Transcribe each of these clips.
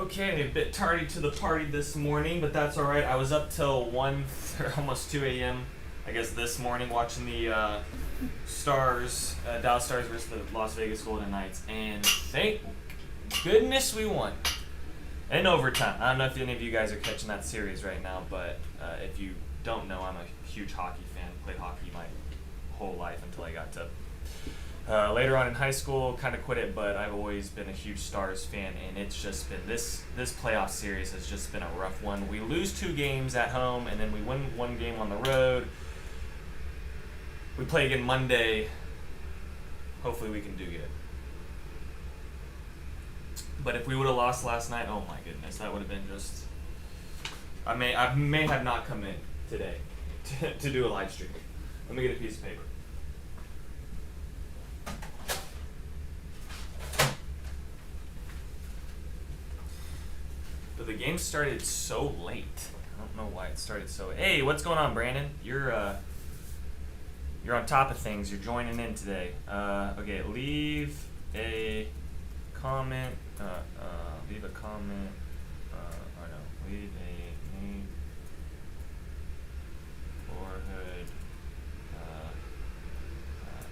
Okay, a bit tardy to the party this morning, but that's alright. I was up till 1, almost 2 a.m. I guess this morning watching the Dallas Stars versus the Las Vegas Golden Knights, and thank goodness we won. In overtime. I don't know if any of you guys are catching that series right now, but if you don't know, I'm a huge hockey fan. Played hockey my whole life until I got to later on in high school, kind of quit it, but I've always been a huge Stars fan, and it's just been this playoff series has just been a rough one. We lose 2 games at home, and then we win 1 game on the road. We play again Monday. Hopefully we can do good. But if we would have lost last night, oh my goodness, that would have been just. I may have not come in today to do a live stream. Let me get a piece of paper. But the game started so late. I don't know why it started so. Hey, what's going on, Brandon? You're on top of things. You're joining in today. Okay, leave a comment. Leave a comment. Or no, leave a name, neighborhood,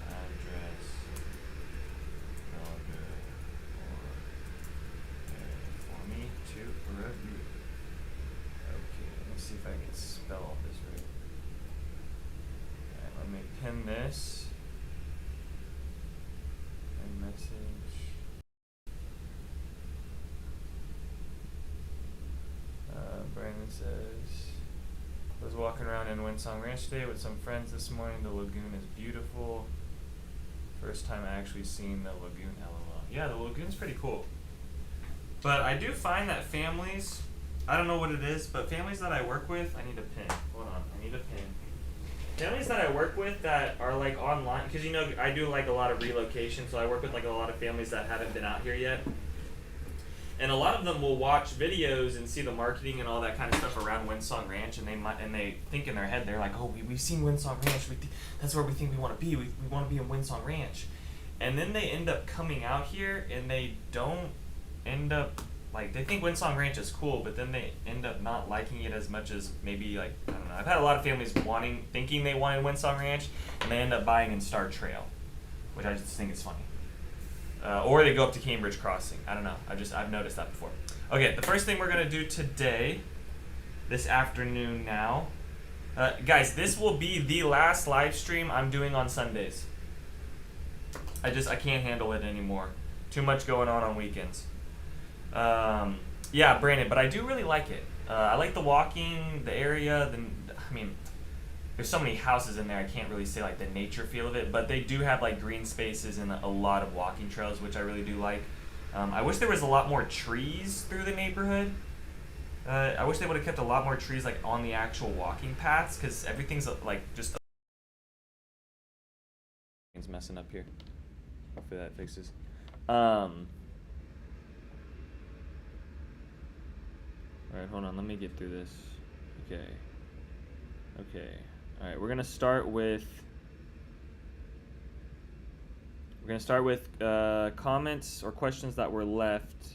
address, for me to review. Okay, let me see if I can spell all this right. Alright, let me pin this. Pin message. Brandon says, I was walking around in Windsong Ranch today with some friends this morning. The lagoon is beautiful. First time I actually seen the lagoon, LOL. Yeah, the lagoon's pretty cool. But I do find that families, I don't know what it is, but families that I work with, I need a pin. Hold on, I need a pin. Families that I work with that are like online, because you know I do like a lot of relocation, so I work with like a lot of families that haven't been out here yet. And a lot of them will watch videos and see the marketing and all that kind of stuff around Windsong Ranch, and they think in their head, they're like, oh, we've seen Windsong Ranch, that's where we think we want to be. We want to be in Windsong Ranch. And then they end up coming out here, and they don't end up, like, they think Windsong Ranch is cool, but then they end up not liking it as much as maybe, like, I don't know. I've had a lot of families thinking they wanted Windsong Ranch, and they end up buying in Star Trail, which I just think is funny. Or they go up to Cambridge Crossing. I don't know. I've noticed that before. Okay, the first thing we're going to do today, this afternoon now, guys, this will be the last live stream I'm doing on Sundays. I can't handle it anymore. Too much going on weekends. Yeah, Brandon, but I do really like it. I like the walking, the area, there's so many houses in there, I can't really say like the nature feel of it, but they do have like green spaces and a lot of walking trails, which I really do like. I wish there was a lot more trees through the neighborhood. I wish they would have kept a lot more trees like on the actual walking paths, because everything's like just. It's messing up here. Hopefully that fixes. Alright, hold on, let me get through this. Okay. Alright, we're gonna start with comments or questions that were left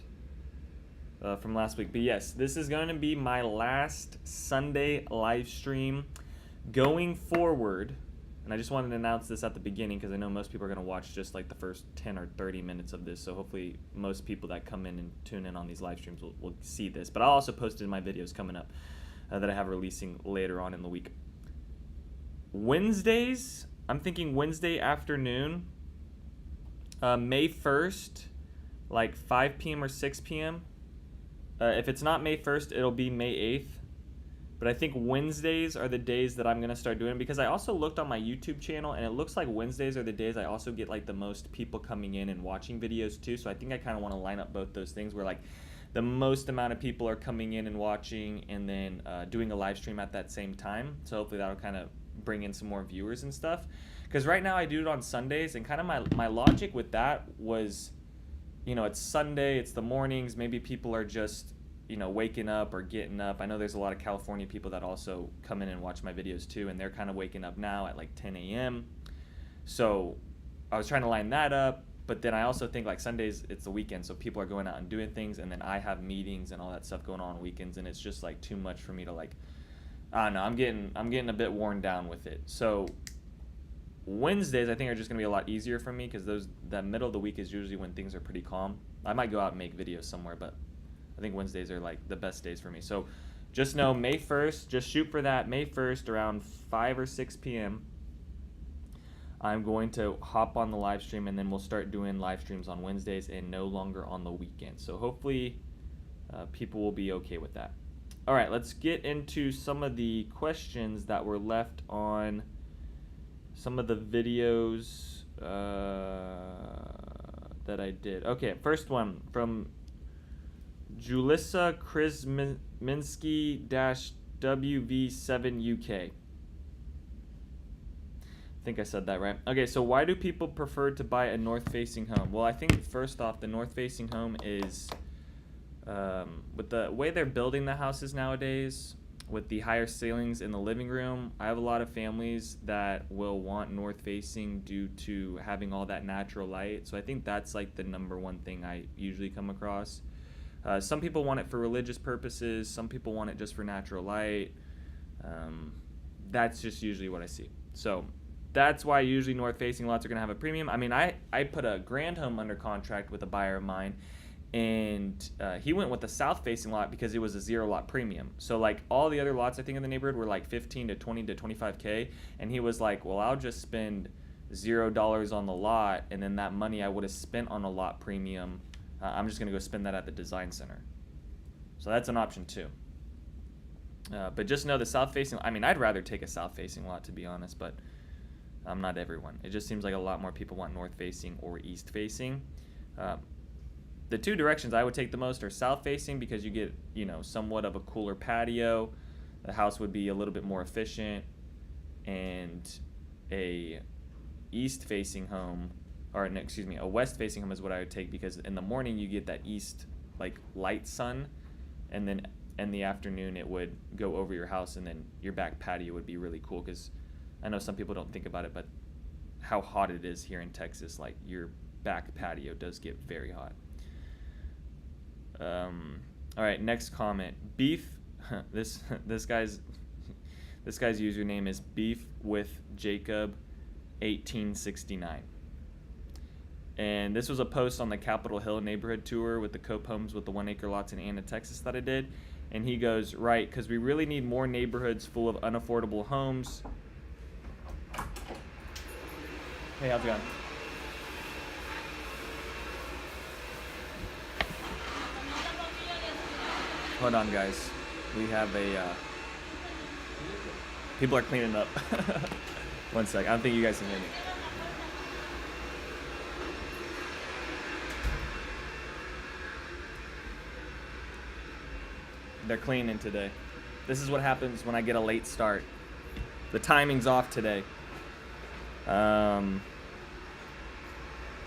from last week. But yes, this is going to be my last Sunday live stream going forward. And I just wanted to announce this at the beginning because I know most people are going to watch just like the first 10 or 30 minutes of this. So hopefully most people that come in and tune in on these live streams will see this. But I'll also post it in my videos coming up that I have releasing later on in the week. Wednesdays, I'm thinking Wednesday afternoon, May 1st, like 5 p.m. or 6 p.m. If it's not May 1st, it'll be May 8th. But I think Wednesdays are the days that I'm going to start doing it, because I also looked on my YouTube channel, and it looks like Wednesdays are the days I also get like the most people coming in and watching videos too. So I think I kind of want to line up both those things where like the most amount of people are coming in and watching, and then doing a live stream at that same time. So hopefully that'll kind of bring in some more viewers and stuff. Because right now I do it on Sundays, and kind of my logic with that was, you know, it's Sunday, it's the mornings, maybe people are just, you know, waking up or getting up. I know there's a lot of California people that also come in and watch my videos too, and they're kind of waking up now at like 10 a.m. So I was trying to line that up. But then I also think like Sundays, it's the weekend, so people are going out and doing things, and then I have meetings and all that stuff going on weekends, and it's just like too much for me to like, I don't know, I'm getting a bit worn down with it. So Wednesdays I think are just gonna be a lot easier for me because that middle of the week is usually when things are pretty calm. I might go out and make videos somewhere, but I think Wednesdays are like the best days for me. So just know May 1st, just shoot for that May 1st around 5 or 6 p.m. I'm going to hop on the live stream, and then we'll start doing live streams on Wednesdays and no longer on the weekend. So hopefully people will be okay with that. All right, let's get into some of the questions that were left on some of the videos that I did. Okay, first one from Julissa Krisminski-WV7UK. I think I said that right. Okay, so why do people prefer to buy a north-facing home? Well, I think first off, the north-facing home is, with the way they're building the houses nowadays, with the higher ceilings in the living room, I have a lot of families that will want north-facing due to having all that natural light. So I think that's like the number one thing I usually come across. Some people want it for religious purposes. Some people want it just for natural light. That's just usually what I see. So that's why usually north-facing lots are going to have a premium. I mean, I put a grand home under contract with a buyer of mine, and he went with the south-facing lot because it was a 0-lot premium. So like all the other lots I think in the neighborhood were like 15 to 20 to 25K, and he was like, well, I'll just spend $0 on the lot, and then that money I would have spent on a lot premium, I'm just going to go spend that at the design center. So that's an option too. But just know the south-facing, I mean, I'd rather take a south-facing lot, to be honest, but not everyone. It just seems like a lot more people want north-facing or east-facing. The two directions I would take the most are south-facing because you get, somewhat of a cooler patio. The house would be a little bit more efficient. And a east-facing home, a west-facing home is what I would take because in the morning you get that east, like, light sun, and then in the afternoon it would go over your house, and then your back patio would be really cool because I know some people don't think about it, but how hot it is here in Texas, like your back patio does get very hot. All right, next comment. Beef. This guy's username is Beef with Jacob 1869. And this was a post on the Capitol Hill neighborhood tour with the Cope Homes with the 1-acre lots in Anna, Texas that I did. And he goes, right, because we really need more neighborhoods full of unaffordable homes. Hey, how's it going? Hold on, guys. We have people are cleaning up. One sec. I don't think you guys can hear me. They're cleaning today. This is what happens when I get a late start. The timing's off today. I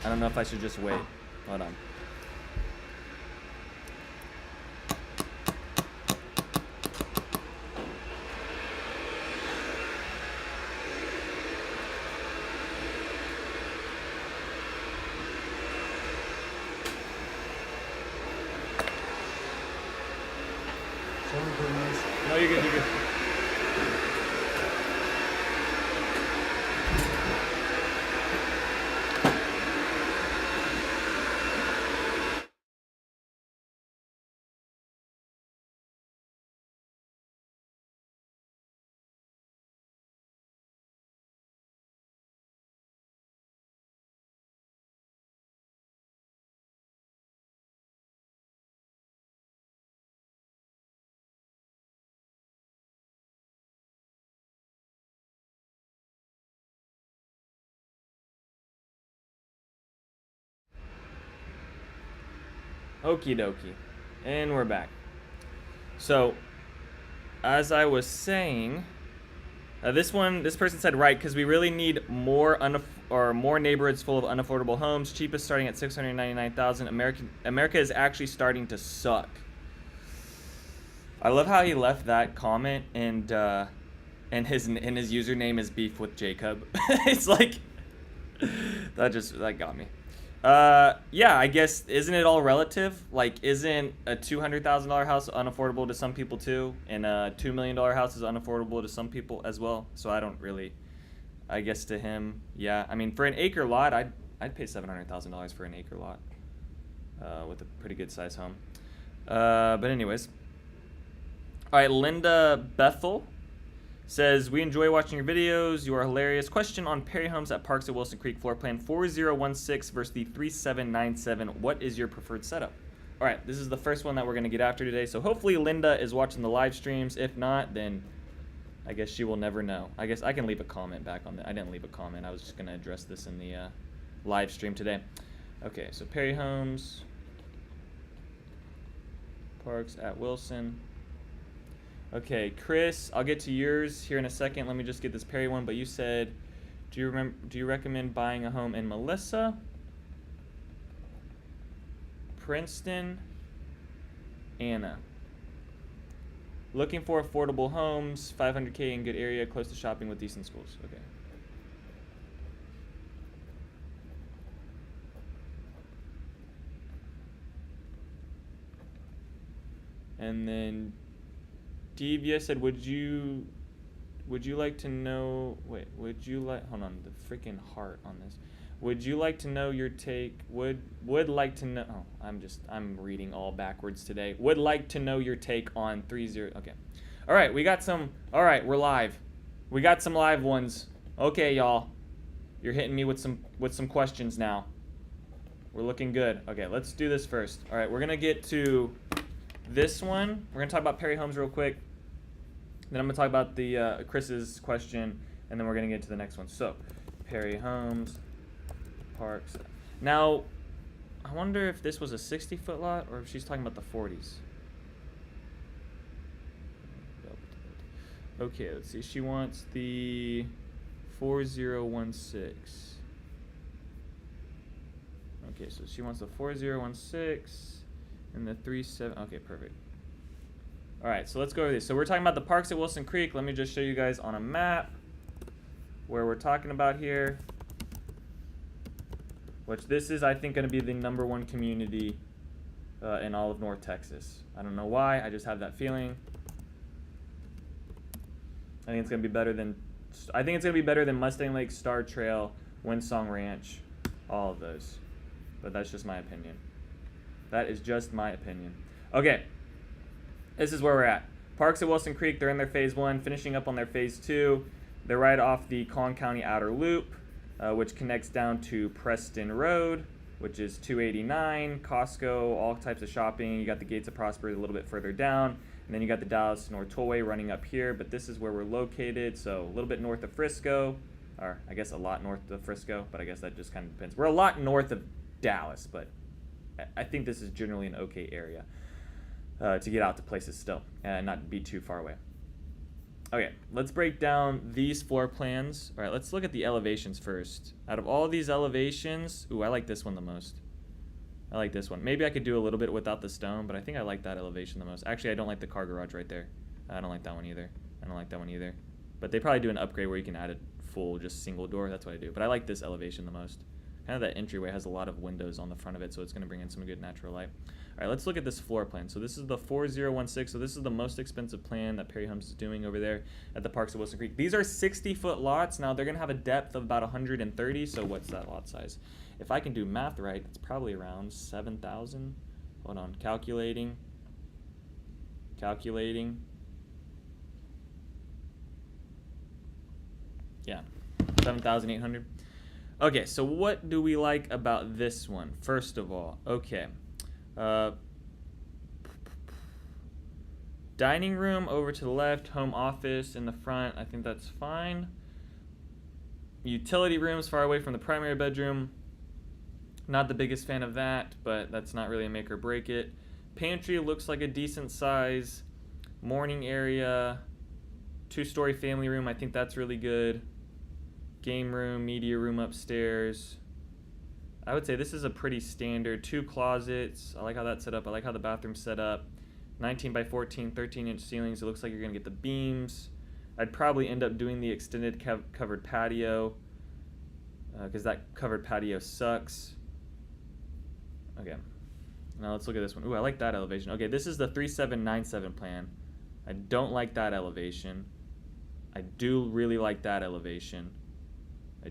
don't know if I should just wait. Hold on. No, you're good, you're good. Okie dokie. And we're back. So, as I was saying, this person said right, because we really need more neighborhoods full of unaffordable homes. Cheapest starting at $699,000. America is actually starting to suck. I love how he left that comment, and his username is Beef with Jacob. It's like that got me. Yeah, I guess, isn't it all relative? Like, isn't a $200,000 house unaffordable to some people too? And a $2 million house is unaffordable to some people as well. So I don't really, I guess to him, yeah. I mean, for an acre lot, I'd pay $700,000 for an acre lot with a pretty good size home. But anyways. All right, Linda Bethel says, we enjoy watching your videos. You are hilarious. Question on Perry Homes at Parks at Wilson Creek floor plan 4016 versus the 3797. What is your preferred setup? All right, this is the first one that we're going to get after today. So hopefully Linda is watching the live streams. If not, then I guess she will never know. I guess I can leave a comment back on that. I didn't leave a comment. I was just going to address this in the live stream today. Okay, so Perry Homes, Parks at Wilson. Okay, Chris, I'll get to yours here in a second. Let me just get this Perry one. But you said, do you recommend buying a home in Melissa, Princeton, Anna? Looking for affordable homes, $500K in good area, close to shopping with decent schools. Okay. And then Devia said, would you like to know, hold on, the freaking heart on this. Would you like to know your take, would like to know, I'm reading all backwards today. Would like to know your take on 30, okay. All right, we're live. We got some live ones. Okay, y'all. You're hitting me with some questions now. We're looking good. Okay, let's do this first. All right, we're gonna get to this one. We're gonna talk about Perry Homes real quick. Then I'm gonna talk about the Chris's question, and then we're gonna get to the next one. So, Perry Homes, Parks. Now, I wonder if this was a 60-foot lot or if she's talking about the 40s. Okay, let's see. She wants the 4016. Okay, so she wants the 4016 and the 37. Okay, perfect. All right, so let's go over this. So we're talking about the Parks at Wilson Creek. Let me just show you guys on a map where we're talking about here. Which this is, I think, going to be the #1 community in all of North Texas. I don't know why. I just have that feeling. I think it's going to be better than Mustang Lake, Star Trail, Windsong Ranch, all of those. But that's just my opinion. That is just my opinion. Okay. This is where we're at. Parks at Wilson Creek, they're in their phase 1, finishing up on their phase 2. They're right off the Collin County Outer Loop, which connects down to Preston Road, which is 289, Costco, all types of shopping. You got the Gates of Prosperity a little bit further down, and then you got the Dallas North Tollway running up here, but this is where we're located, so a little bit north of Frisco, or I guess a lot north of Frisco, but I guess that just kind of depends. We're a lot north of Dallas, but I think this is generally an okay area to get out to places still and not be too far away. Okay, let's break down these floor plans. All right, let's look at the elevations first. Out of all these elevations, ooh, I like this one the most. I like this one. Maybe I could do a little bit without the stone, but I think I like that elevation the most. Actually, I don't like the car garage right there. I don't like that one either. I don't like that one either. But they probably do an upgrade where you can add a full, just single door. That's what I do. But I like this elevation the most. Kind of that entryway has a lot of windows on the front of it, so it's going to bring in some good natural light. All right, let's look at this floor plan. So this is the 4016. So this is the most expensive plan that Perry Homes is doing over there at the Parks of Wilson Creek. These are 60-foot lots. Now, they're going to have a depth of about 130. So what's that lot size? If I can do math right, it's probably around 7,000. Hold on, calculating. Yeah, 7,800. Okay, so what do we like about this one? First of all, okay. Dining room over to the left, home office in the front. I think that's fine. Utility rooms far away from the primary bedroom. Not the biggest fan of that, but that's not really a make or break it. Pantry looks like a decent size. Morning area. 2-story family room. I think that's really good. Game room, media room upstairs. I would say this is a pretty standard. 2 closets. I like how that's set up. I like how the bathroom's set up. 19 by 14, 13-inch ceilings. It looks like you're going to get the beams. I'd probably end up doing the extended covered patio because that covered patio sucks. Okay. Now let's look at this one. Ooh, I like that elevation. Okay, this is the 3797 plan. I don't like that elevation. I do really like that elevation. I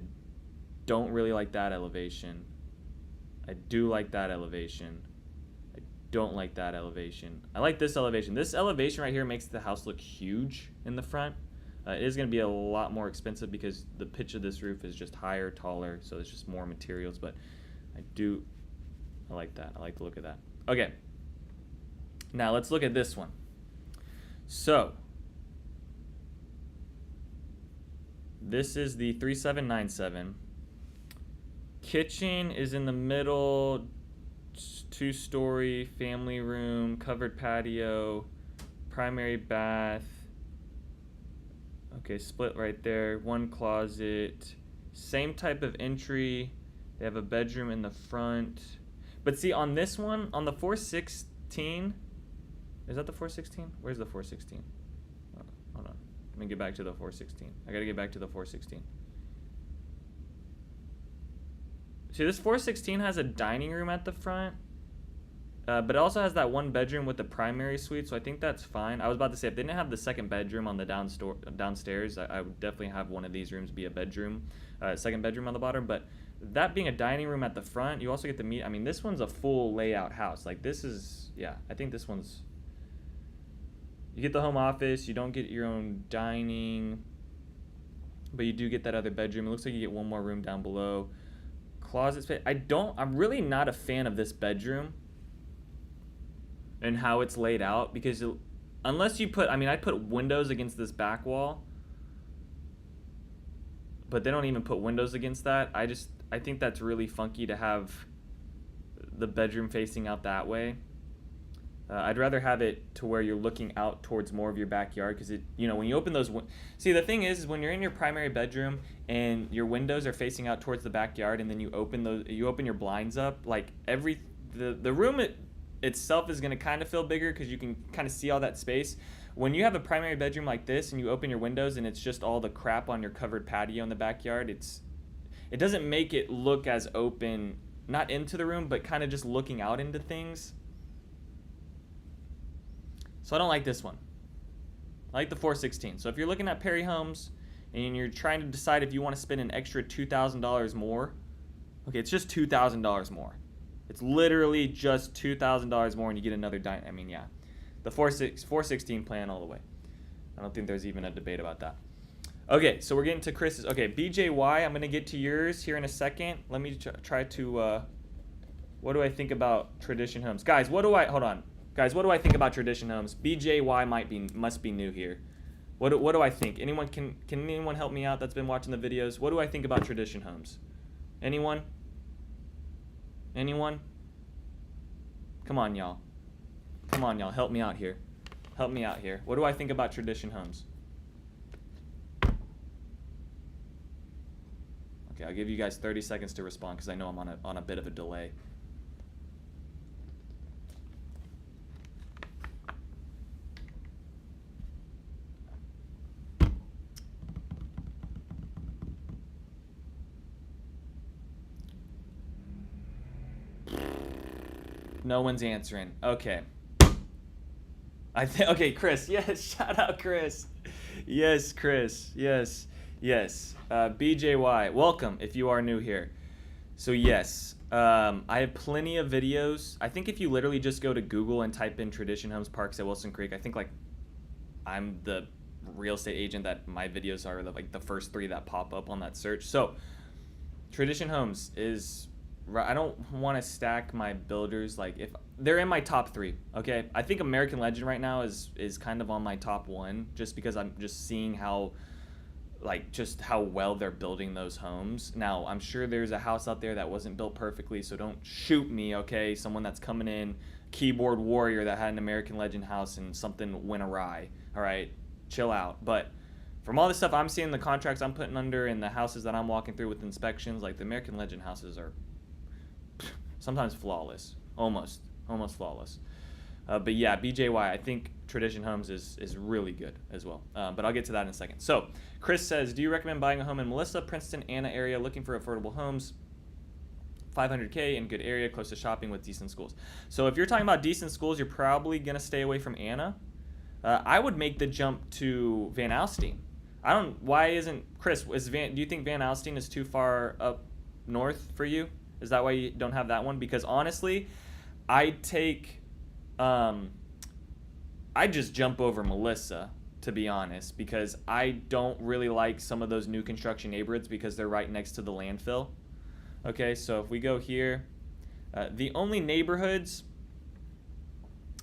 don't really like that elevation. I do like that elevation. I don't like that elevation. I like this elevation. This elevation right here makes the house look huge in the front. It is going to be a lot more expensive because the pitch of this roof is just higher, taller, so there's just more materials, but I like that. I like the look of that. Okay. Now let's look at this one. So, this is the 3797. Kitchen is in the middle, 2-story, family room, covered patio, primary bath. Okay, split right there, 1 closet, same type of entry. They have a bedroom in the front. But see, on this one, on the 416, is that the 416? Where's the 416? Oh, hold on. Let me get back to the 416. I gotta get back to the 416. See, this 416 has a dining room at the front, but it also has that 1 bedroom with the primary suite, so I think that's fine. I was about to say, if they didn't have the 2nd bedroom on the downstairs, I would definitely have one of these rooms be a bedroom, 2nd bedroom on the bottom, but that being a dining room at the front, you also get to meet, I mean, this one's a full layout house. Like, this is, yeah, I think this one's, you get the home office, you don't get your own dining, but you do get that other bedroom. It looks like you get 1 more room down below. Closet space. I'm really not a fan of this bedroom and how it's laid out, because unless you put, I mean, I'd put windows against this back wall, but they don't even put windows against that. I think that's really funky to have the bedroom facing out that way. I'd rather have it to where you're looking out towards more of your backyard, because when you open those, see, the thing is when you're in your primary bedroom and your windows are facing out towards the backyard, and then you open your blinds up, like the room itself is going to kind of feel bigger because you can kind of see all that space. When you have a primary bedroom like this and you open your windows and it's just all the crap on your covered patio in the backyard, it doesn't make it look as open, not into the room, but kind of just looking out into things. So I don't like this one. I like the 416. So if you're looking at Perry Homes and you're trying to decide if you want to spend an extra $2,000 more, okay, it's just $2,000 more. It's literally just $2,000 more and you get another dime. I mean, yeah. The 416 plan all the way. I don't think there's even a debate about that. Okay, so we're getting to Chris's. Okay, BJY, I'm going to get to yours here in a second. Let me try to, what do I think about Tradition Homes? Guys, hold on. Guys, what do I think about Tradition Homes? BJY must be new here. What do I think? Anyone can anyone help me out that's been watching the videos? What do I think about Tradition Homes? Anyone? Anyone? Come on, y'all. Come on, y'all. Help me out here. Help me out here. What do I think about Tradition Homes? Okay, I'll give you guys 30 seconds to respond because I know I'm on a bit of a delay. No one's answering. Okay. Okay, Chris. Yes, shout out Chris. Yes, Chris. Yes. BJY, welcome if you are new here. So yes, I have plenty of videos. I think if you literally just go to Google and type in Tradition Homes Parks at Wilson Creek, I think like I'm the real estate agent that my videos are like the first 3 that pop up on that search. So Tradition Homes is, I don't want to stack my builders, like if they're in my top 3, okay? I think American Legend right now is kind of on my top 1 just because I'm just seeing how well they're building those homes. Now, I'm sure there's a house out there that wasn't built perfectly, so don't shoot me, okay? Someone that's coming in, keyboard warrior that had an American Legend house and something went awry, all right? Chill out. But from all the stuff I'm seeing, the contracts I'm putting under and the houses that I'm walking through with inspections, like the American Legend houses are sometimes flawless, almost flawless. But yeah, BJY, I think Tradition Homes is really good as well. But I'll get to that in a second. So Chris says, do you recommend buying a home in Melissa, Princeton, Anna area looking for affordable homes? 500K in good area, close to shopping with decent schools. So if you're talking about decent schools, you're probably going to stay away from Anna. I would make the jump to Van Alstyne. Why isn't, Chris, do you think Van Alstyne is too far up north for you? Is that why you don't have that one? Because honestly, I just jump over Melissa, to be honest, because I don't really like some of those new construction neighborhoods because they're right next to the landfill. Okay, so if we go here, the only neighborhoods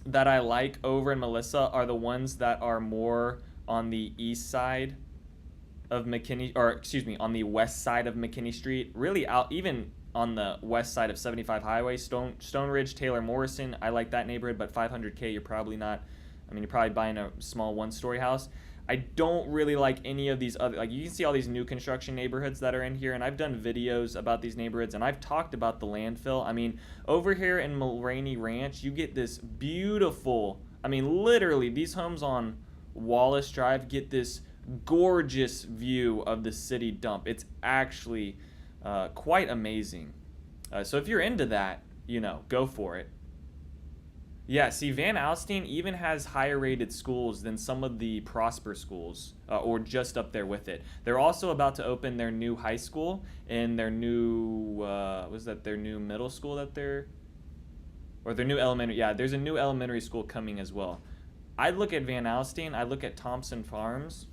that I like over in Melissa are the ones that are more on the east side of McKinney, or excuse me, on the west side of McKinney Street, really out even on the west side of 75 Highway, Stone Ridge, Taylor Morrison. I like that neighborhood, but 500K, you're probably not. I mean, you're probably buying a small one-story house. I don't really like any of these other, like you can see all these new construction neighborhoods that are in here, and I've done videos about these neighborhoods, and I've talked about the landfill. I mean, over here in Mulraney Ranch, you get this beautiful, I mean, literally, these homes on Wallace Drive get this gorgeous view of the city dump. It's actually quite amazing. So if you're into that, go for it. Yeah, see, Van Alstyne even has higher rated schools than some of the Prosper schools, or just up there with it. They're also about to open their new high school and their new, their new middle school or their new elementary, yeah, there's a new elementary school coming as well. I'd look at Van Alstyne, I'd look at Thompson Farms,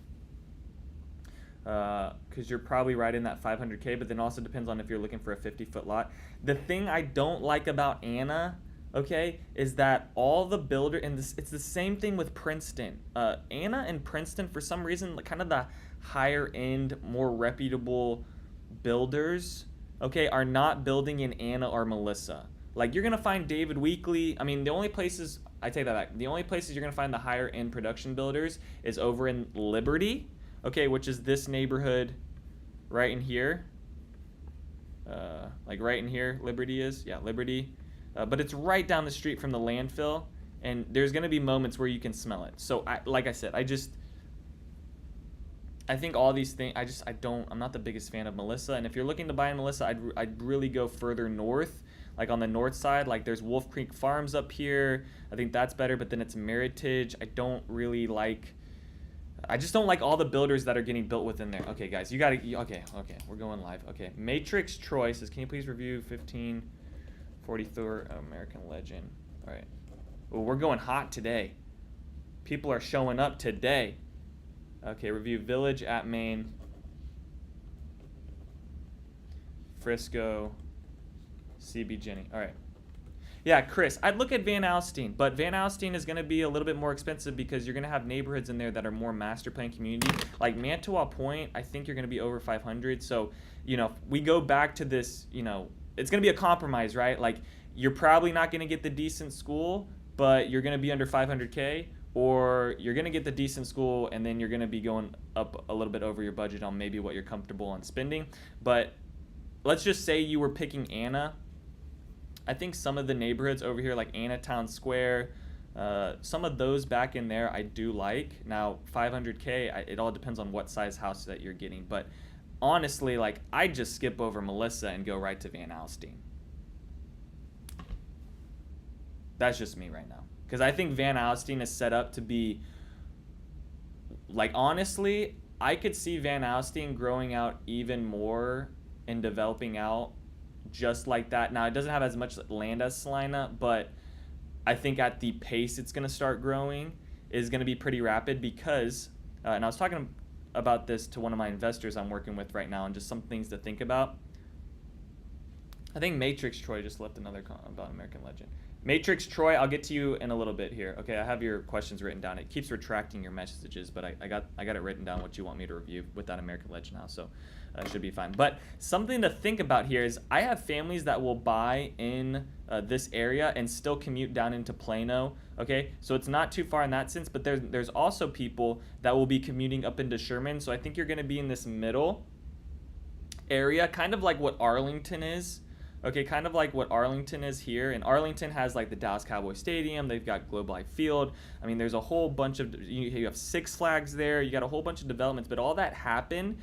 because you're probably right in that 500K, but then also depends on if you're looking for a 50-foot lot. The thing I don't like about Anna, okay, is that all the builder, and it's the same thing with Princeton. Anna and Princeton, for some reason, kind of the higher end, more reputable builders, okay, are not building in Anna or Melissa. Like, you're gonna find David Weekley. I mean, the only places, I take that back, the only places you're gonna find the higher end production builders is over in Liberty, okay, which is this neighborhood right in here. Like right in here, Liberty is, yeah, Liberty. But it's right down the street from the landfill, and there's going to be moments where you can smell it. So, like I said, I think all these things, I'm not the biggest fan of Melissa. And if you're looking to buy in Melissa, I'd really go further north, like on the north side. Like there's Wolf Creek Farms up here. I think that's better, but then it's Meritage. I just don't like all the builders that are getting built within there. Okay, guys, okay, we're going live. Okay, Matrix Troy says, can you please review 1543 American Legend? All right. Well, we're going hot today. People are showing up today. Okay, review Village at Maine, Frisco, CB Jenny. All right. Yeah, Chris, I'd look at Van Alstyne, but Van Alstyne is going to be a little bit more expensive because you're going to have neighborhoods in there that are more master plan community. Like Mantua Point, I think you're going to be over 500. So, we go back to this, it's going to be a compromise, right? Like, you're probably not going to get the decent school, but you're going to be under 500K, or you're going to get the decent school, and then you're going to be going up a little bit over your budget on maybe what you're comfortable on spending. But let's just say you were picking Anna. I think some of the neighborhoods over here, like Anna Town Square, some of those back in there I do like. Now, 500K, it all depends on what size house that you're getting. But honestly, like, I just skip over Melissa and go right to Van Alstyne. That's just me right now. Because I think Van Alstyne is set up to be, like, honestly, I could see Van Alstyne growing out even more and developing out just like that. Now, it doesn't have as much land as Salina, but I think at the pace it's going to start growing is going to be pretty rapid because, and I was talking about this to one of my investors I'm working with right now and just some things to think about. I think Matrix Troy just left another comment about American Legend. Matrix Troy, I'll get to you in a little bit here. Okay, I have your questions written down. It keeps retracting your messages, but I got it written down what you want me to review with that American Legend house, so it should be fine. But something to think about here is I have families that will buy in this area and still commute down into Plano. Okay, so it's not too far in that sense, but there's also people that will be commuting up into Sherman. So I think you're going to be in this middle area, kind of like what Arlington is. Okay, kind of like what Arlington is here. And Arlington has like the Dallas Cowboy Stadium. They've got Globe Life Field. I mean, there's a whole bunch of, you have Six Flags there. You got a whole bunch of developments, but all that happened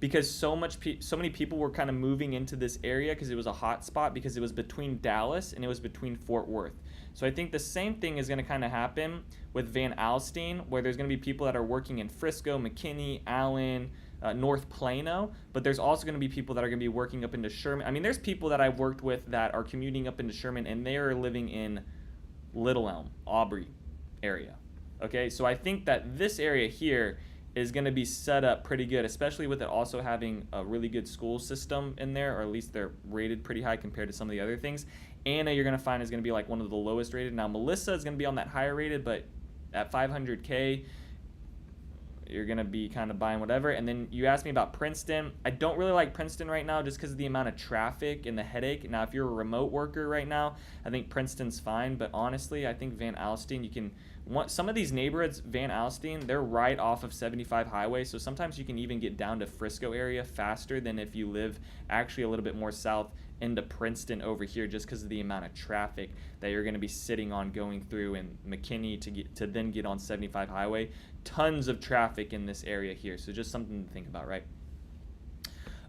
because so many people were kind of moving into this area because it was a hot spot, because it was between Dallas and it was between Fort Worth. So I think the same thing is going to kind of happen with Van Alstyne, where there's going to be people that are working in Frisco, McKinney, Allen, North Plano, but there's also going to be people that are going to be working up into Sherman. I mean, there's people that I've worked with that are commuting up into Sherman, and they are living in Little Elm, Aubrey area. Okay, so I think that this area here is going to be set up pretty good, especially with it also having a really good school system in there, or at least they're rated pretty high compared to some of the other things. Anna, you're going to find, is going to be like one of the lowest rated. Now, Melissa is going to be on that higher rated, but at $500K, you're going to be kind of buying whatever. And then you asked me about Princeton. I don't really like Princeton right now just because of the amount of traffic and the headache. Now, if you're a remote worker right now, I think Princeton's fine. But honestly, I think Van Alstyne, you can some of these neighborhoods, Van Alstyne, they're right off of 75 highway. So sometimes you can even get down to Frisco area faster than if you live actually a little bit more south into Princeton over here, just because of the amount of traffic that you're going to be sitting on going through in McKinney to then get on 75 highway. Tons of traffic in this area here, so just something to think about, right?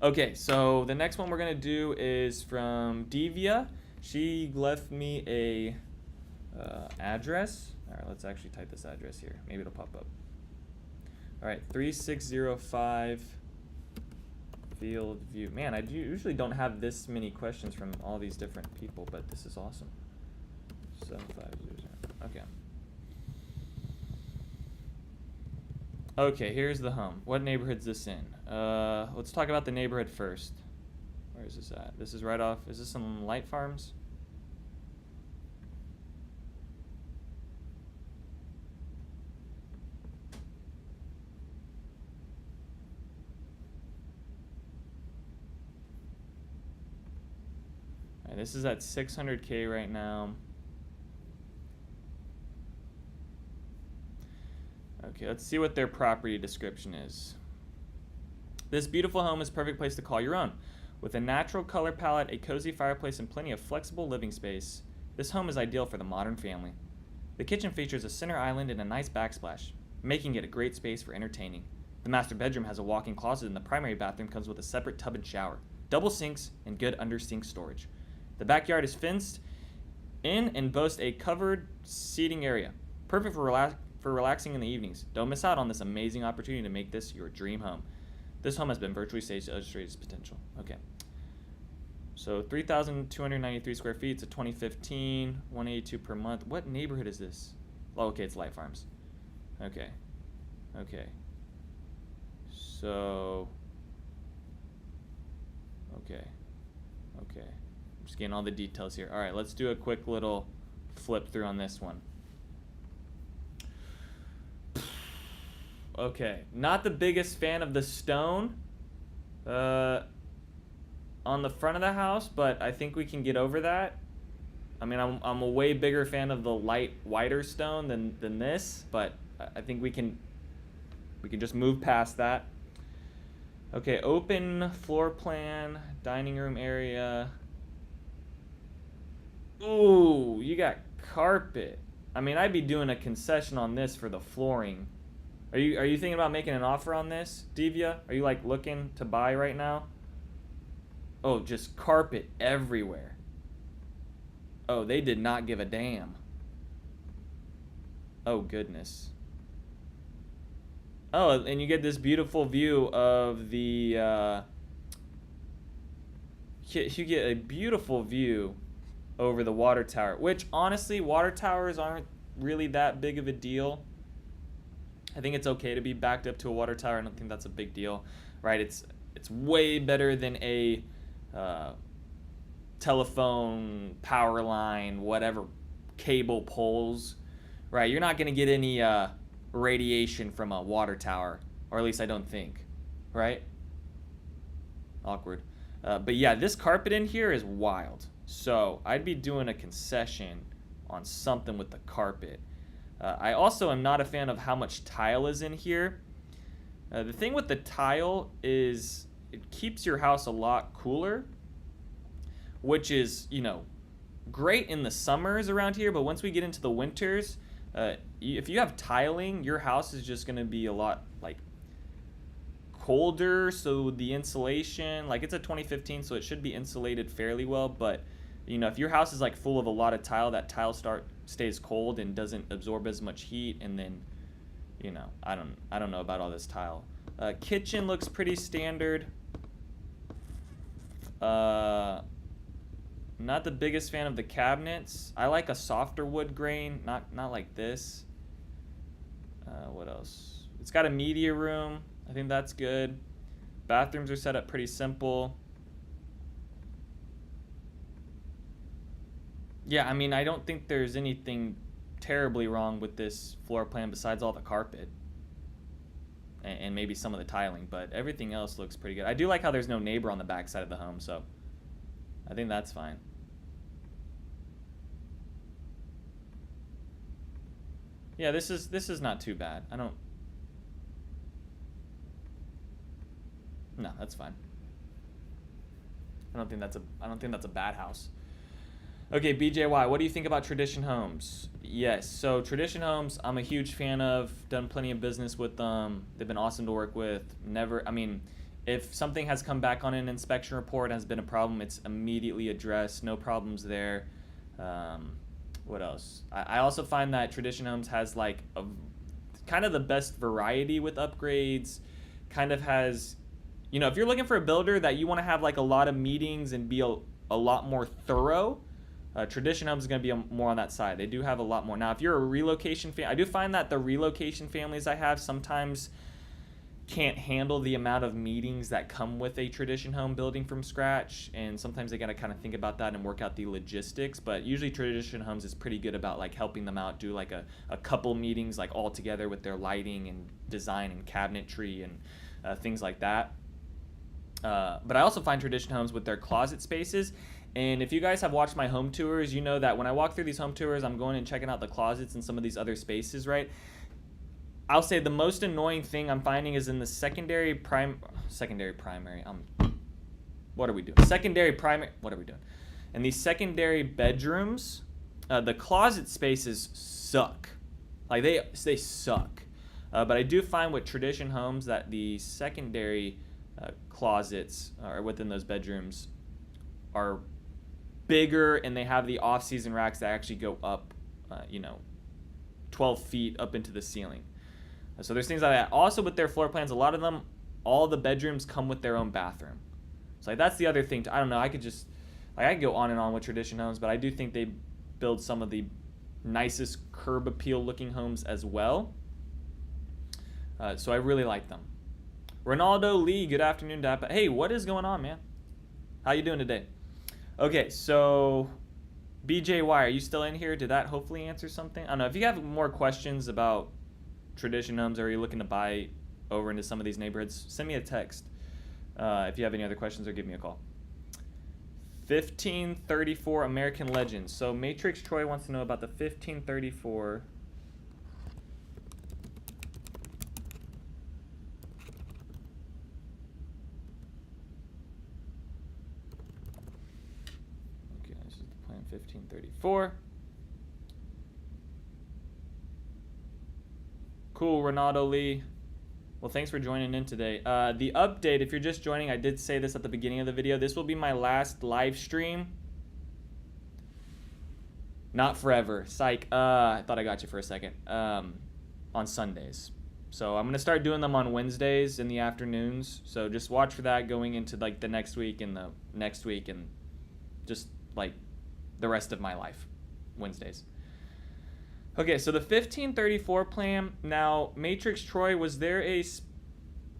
Okay, so the next one we're going to do is from Divya. She left me a address. All right, let's actually type this address here. Maybe it'll pop up. All right, 3605 Field View. Man, I usually don't have this many questions from all these different people, but this is awesome. 7500. Okay. Okay, here's the home. What neighborhood's this in? Let's talk about the neighborhood first. Where is this at? This is right off. Is this in Light Farms? All right, this is at 600K right now. Okay, let's see what their property description is. This beautiful home is a perfect place to call your own. With a natural color palette, a cozy fireplace, and plenty of flexible living space, this home is ideal for the modern family. The kitchen features a center island and a nice backsplash, making it a great space for entertaining. The master bedroom has a walk-in closet, and the primary bathroom comes with a separate tub and shower, double sinks, and good under-sink storage. The backyard is fenced in and boasts a covered seating area, perfect for relaxing in the evenings. Don't miss out on this amazing opportunity to make this your dream home. This home has been virtually staged to illustrate its potential. Okay. So 3,293 square feet. It's a 2015, 182 per month. What neighborhood is this? Oh, okay, it's Light Farms. Okay. Okay. So, okay. Okay. I'm just getting all the details here. All right, let's do a quick little flip through on this one. Okay, not the biggest fan of the stone on the front of the house, but I think we can get over that. I mean, I'm a way bigger fan of the whiter stone than this, but I think we can just move past that. Okay, open floor plan, dining room area. Ooh, you got carpet. I mean, I'd be doing a concession on this for the flooring. Are you thinking about making an offer on this, Divya? Are you like looking to buy right now? Oh, just carpet everywhere. Oh, they did not give a damn. Oh, goodness. Oh, and you get this beautiful view of the, you get a beautiful view over the water tower, which honestly, water towers aren't really that big of a deal. I think it's okay to be backed up to a water tower. I don't think that's a big deal, right? It's way better than a telephone, power line, whatever, cable poles, right? You're not going to get any radiation from a water tower, or at least I don't think, right? Awkward. But yeah, this carpet in here is wild. So I'd be doing a concession on something with the carpet. I also am not a fan of how much tile is in here. The thing with the tile is it keeps your house a lot cooler, which is, great in the summers around here, but once we get into the winters, if you have tiling, your house is just going to be a lot, colder, so the insulation, like, it's a 2015, so it should be insulated fairly well. But you know, if your house is like full of a lot of tile, that tile stays cold and doesn't absorb as much heat, and then, you know, I don't know about all this tile. Kitchen looks pretty standard. Not the biggest fan of the cabinets. I like a softer wood grain, not like this. What else? It's got a media room. I think that's good. Bathrooms are set up pretty simple. Yeah, I mean, I don't think there's anything terribly wrong with this floor plan besides all the carpet and maybe some of the tiling, but everything else looks pretty good. I do like how there's no neighbor on the back side of the home, so I think that's fine. Yeah, this is not too bad. No, that's fine. I don't think that's a bad house. Okay, BJY, what do you think about Tradition Homes? Yes, so Tradition Homes, I'm a huge fan of. Done plenty of business with them. They've been awesome to work with. If something has come back on an inspection report and has been a problem, it's immediately addressed. No problems there. What else? I also find that Tradition Homes has like a kind of the best variety with upgrades. Kind of has, you know, if you're looking for a builder that you want to have like a lot of meetings and be a lot more thorough, Tradition Homes is going to be more on that side. They do have a lot more. Now, if you're a relocation fan, I do find that the relocation families I have sometimes can't handle the amount of meetings that come with a Tradition Home building from scratch, and sometimes they got to kind of think about that and work out the logistics. But usually Tradition Homes is pretty good about like helping them out, do like a couple meetings like all together with their lighting and design and cabinetry and things like that. But I also find Tradition Homes with their closet spaces. And if you guys have watched my home tours, you know that when I walk through these home tours, I'm going and checking out the closets and some of these other spaces, right? I'll say the most annoying thing I'm finding is in the secondary primary. What are we doing? Secondary primary. What are we doing? In these secondary bedrooms, the closet spaces suck. Like they suck. But I do find with Tradition Homes that the secondary closets or within those bedrooms are bigger, and they have the off-season racks that actually go up, 12 feet up into the ceiling. So there's things like that. Also with their floor plans, a lot of them, all the bedrooms come with their own bathroom. So like that's the other thing. I don't know. I could go on and on with Tradition Homes, but I do think they build some of the nicest curb appeal looking homes as well. So I really like them. Ronaldo Lee, good afternoon, DAPA. Hey, what is going on, man? How you doing today? Okay, so BJY, are you still in here? Did that hopefully answer something? I don't know. If you have more questions about Tradition Homes, or are you looking to buy over into some of these neighborhoods, send me a text if you have any other questions, or give me a call. 1534 American Legends. So Matrix Troy wants to know about the 1534. Okay, this is the plan 1534. Cool, Ronaldo Lee. Well, thanks for joining in today. The update, if you're just joining, I did say this at the beginning of the video. This will be my last live stream. Not forever. Psych. I thought I got you for a second. On Sundays. So I'm going to start doing them on Wednesdays in the afternoons. So just watch for that going into like the next week and the next week and just like the rest of my life. Wednesdays. Okay, so the 1534 plan. Now, Matrix Troy, was there a...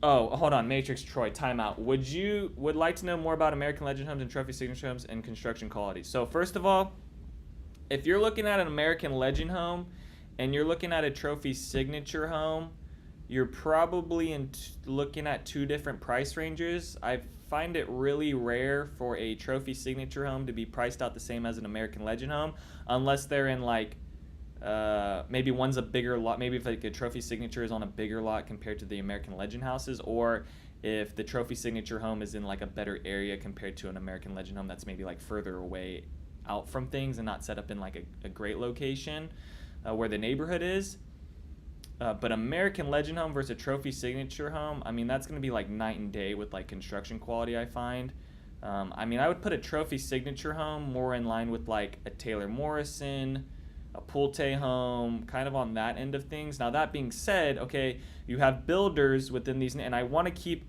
Oh, hold on, Matrix Troy, timeout. Would like to know more about American Legend Homes and Trophy Signature Homes and construction quality. So first of all, if you're looking at an American Legend home and you're looking at a Trophy Signature home, you're probably looking at two different price ranges. I find it really rare for a Trophy Signature home to be priced out the same as an American Legend home, unless they're in like... maybe one's a bigger lot, maybe if like a Trophy Signature is on a bigger lot compared to the American Legend houses, or if the Trophy Signature home is in like a better area compared to an American Legend home that's maybe like further away out from things and not set up in like a great location where the neighborhood is. But American Legend home versus a trophy signature home, I mean, that's going to be like night and day with like construction quality, I find. I mean, I would put a trophy signature home more in line with like a Taylor Morrison, a Pulte home, kind of on that end of things. Now, that being said, okay, you have builders within these, and I want to keep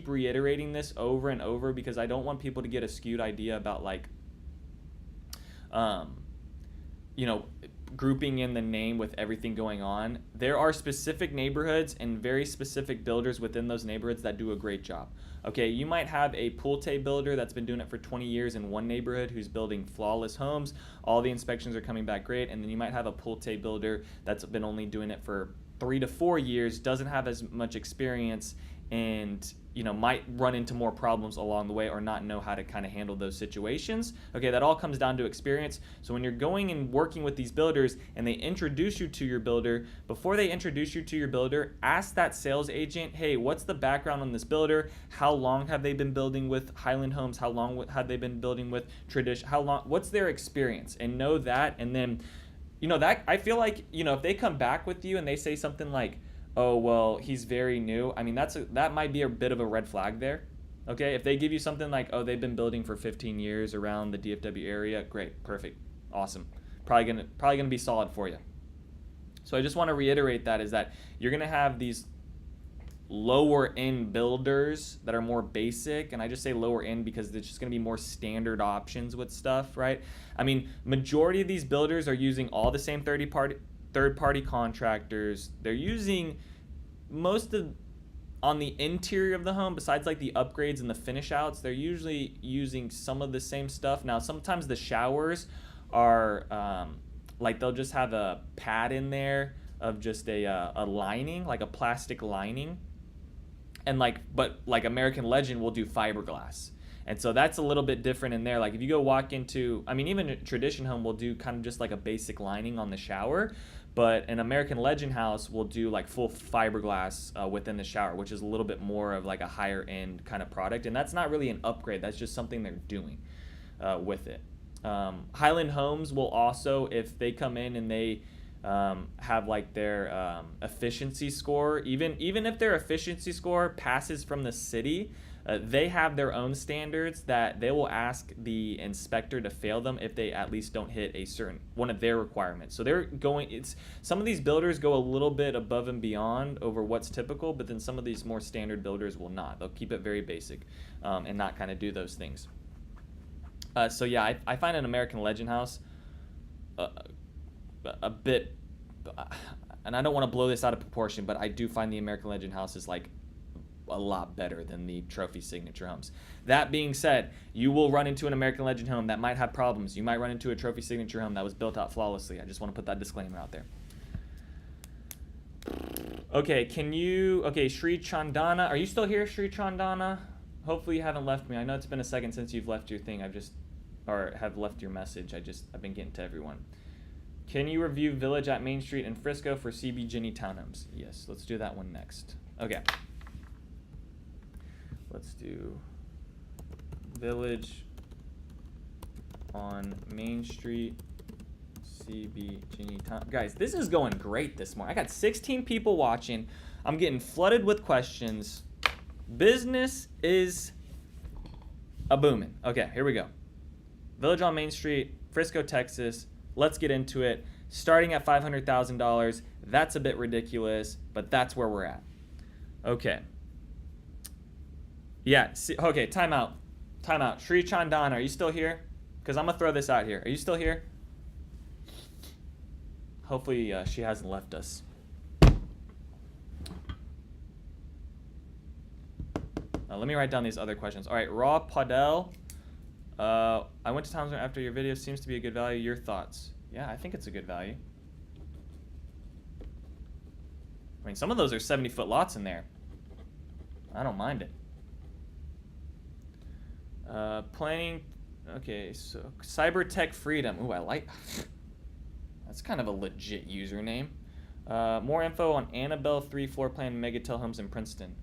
reiterating this over and over because I don't want people to get a skewed idea about like, you know, grouping in the name with everything going on. There are specific neighborhoods and very specific builders within those neighborhoods that do a great job. Okay, you might have a Pulte builder that's been doing it for 20 years in one neighborhood who's building flawless homes. All the inspections are coming back great. And then you might have a Pulte builder that's been only doing it for 3 to 4 years, doesn't have as much experience, and you know, might run into more problems along the way or not know how to kind of handle those situations. Okay, that all comes down to experience. So when you're going and working with these builders and they introduce you to your builder, before they introduce you to your builder, ask that sales agent, hey, what's the background on this builder? How long have they been building with Highland Homes? How long have they been building with Tradition? How long? What's their experience? And know that. And then, you know, that I feel like, you know, if they come back with you and they say something like, oh, well, he's very new, I mean, that might be a bit of a red flag there. Okay, if they give you something like, oh, they've been building for 15 years around the DFW area, great, perfect, awesome, probably gonna be solid for you. So I just want to reiterate that is that you're gonna have these lower end builders that are more basic, and I just say lower end because it's just going to be more standard options with stuff, right? I mean, majority of these builders are using all the same third-party contractors. They're using most of, on the interior of the home, besides like the upgrades and the finish outs, they're usually using some of the same stuff. Now, sometimes the showers are like they'll just have a pad in there of just a lining, like a plastic lining. And but American Legend will do fiberglass. And so that's a little bit different in there. Like if you go walk into, I mean, even a Tradition home will do kind of just like a basic lining on the shower, but an American Legend house will do like full fiberglass within the shower, which is a little bit more of like a higher end kind of product. And that's not really an upgrade. That's just something they're doing with it. Highland Homes will also, if they come in and they have like their efficiency score, even if their efficiency score passes from the city, they have their own standards that they will ask the inspector to fail them if they at least don't hit a certain one of their requirements. So some of these builders go a little bit above and beyond over what's typical, but then some of these more standard builders will not. They'll keep it very basic and not kind of do those things. So yeah, I find an American Legend house a bit, and I don't want to blow this out of proportion, but I do find the American Legend house is like a lot better than the trophy signature homes. That being said, you will run into an American Legend home that might have problems. You might run into a trophy signature home that was built out flawlessly. I just want to put that disclaimer out there. Okay, Sri Chandana, are you still here, Sri Chandana? Hopefully you haven't left me. I know it's been a second since you've left your thing. Have left your message. I've been getting to everyone. Can you review Village at Main Street in Frisco for CB Ginny townhomes? Yes, let's do that one next. Okay. Let's do Village on Main Street, CB Ginny town. Guys, this is going great this morning. I got 16 people watching. I'm getting flooded with questions. Business is a booming. Okay, here we go. Village on Main Street, Frisco, Texas. Let's get into it. Starting at $500,000. That's a bit ridiculous, but that's where we're at. Okay. Yeah, okay, time out. Sri Chandana, are you still here? Because I'm going to throw this out here. Are you still here? Hopefully she hasn't left us. Let me write down these other questions. All right, Raw Padel. I went to Townsend after your video. Seems to be a good value. Your thoughts? Yeah, I think it's a good value. I mean, some of those are 70-foot lots in there. I don't mind it. Planning. Okay, so Cybertech Freedom. Ooh, I like. That's kind of a legit username. More info on Annabelle 3 floor plan Megatel Homes in Princeton.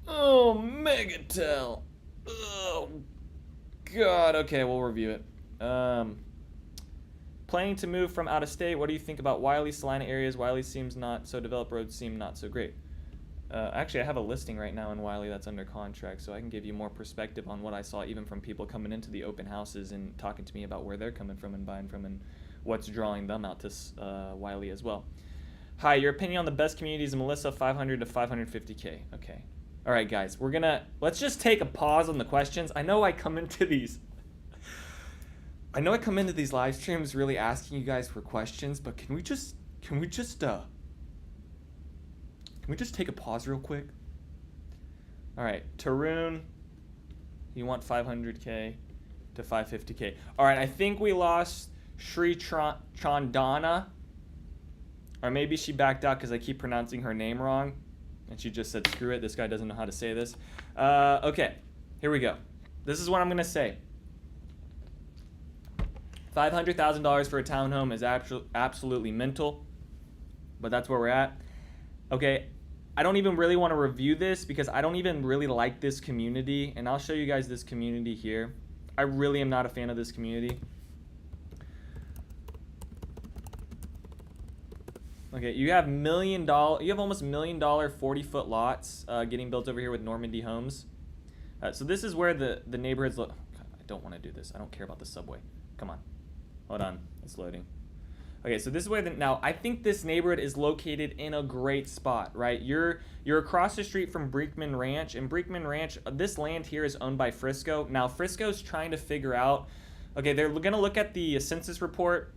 Oh, Megatel. Oh, God. Okay, we'll review it. Planning to move from out of state. What do you think about Wylie, Salina areas? Wylie seems not so developed. Roads seem not so great. Actually, I have a listing right now in Wylie that's under contract, so I can give you more perspective on what I saw even from people coming into the open houses and talking to me about where they're coming from and buying from and what's drawing them out to Wylie as well. Hi, your opinion on the best communities in Melissa, 500 to 550K. Okay. All right, guys, let's just take a pause on the questions. I know I come into these live streams really asking you guys for questions, but can we just take a pause real quick? All right, Tarun, you want 500K to 550K. All right, I think we lost Sri Chandana, or maybe she backed out because I keep pronouncing her name wrong, and she just said, screw it, this guy doesn't know how to say this. Okay, here we go. This is what I'm going to say. $500,000 for a townhome is absolutely mental, but that's where we're at. Okay, I don't even really want to review this because I don't even really like this community, and I'll show you guys this community here. I really am not a fan of this community. Okay, you have almost $1 million 40-foot lots getting built over here with Normandy Homes. So this is where the neighborhoods look. God, I don't want to do this. I don't care about the subway. Come on. Hold on. It's loading. Okay, so this is where now I think this neighborhood is located in a great spot, right? You're across the street from Brinkman Ranch, and Brinkman Ranch, this land here is owned by Frisco. Now Frisco's trying to figure out, okay, they're going to look at the census report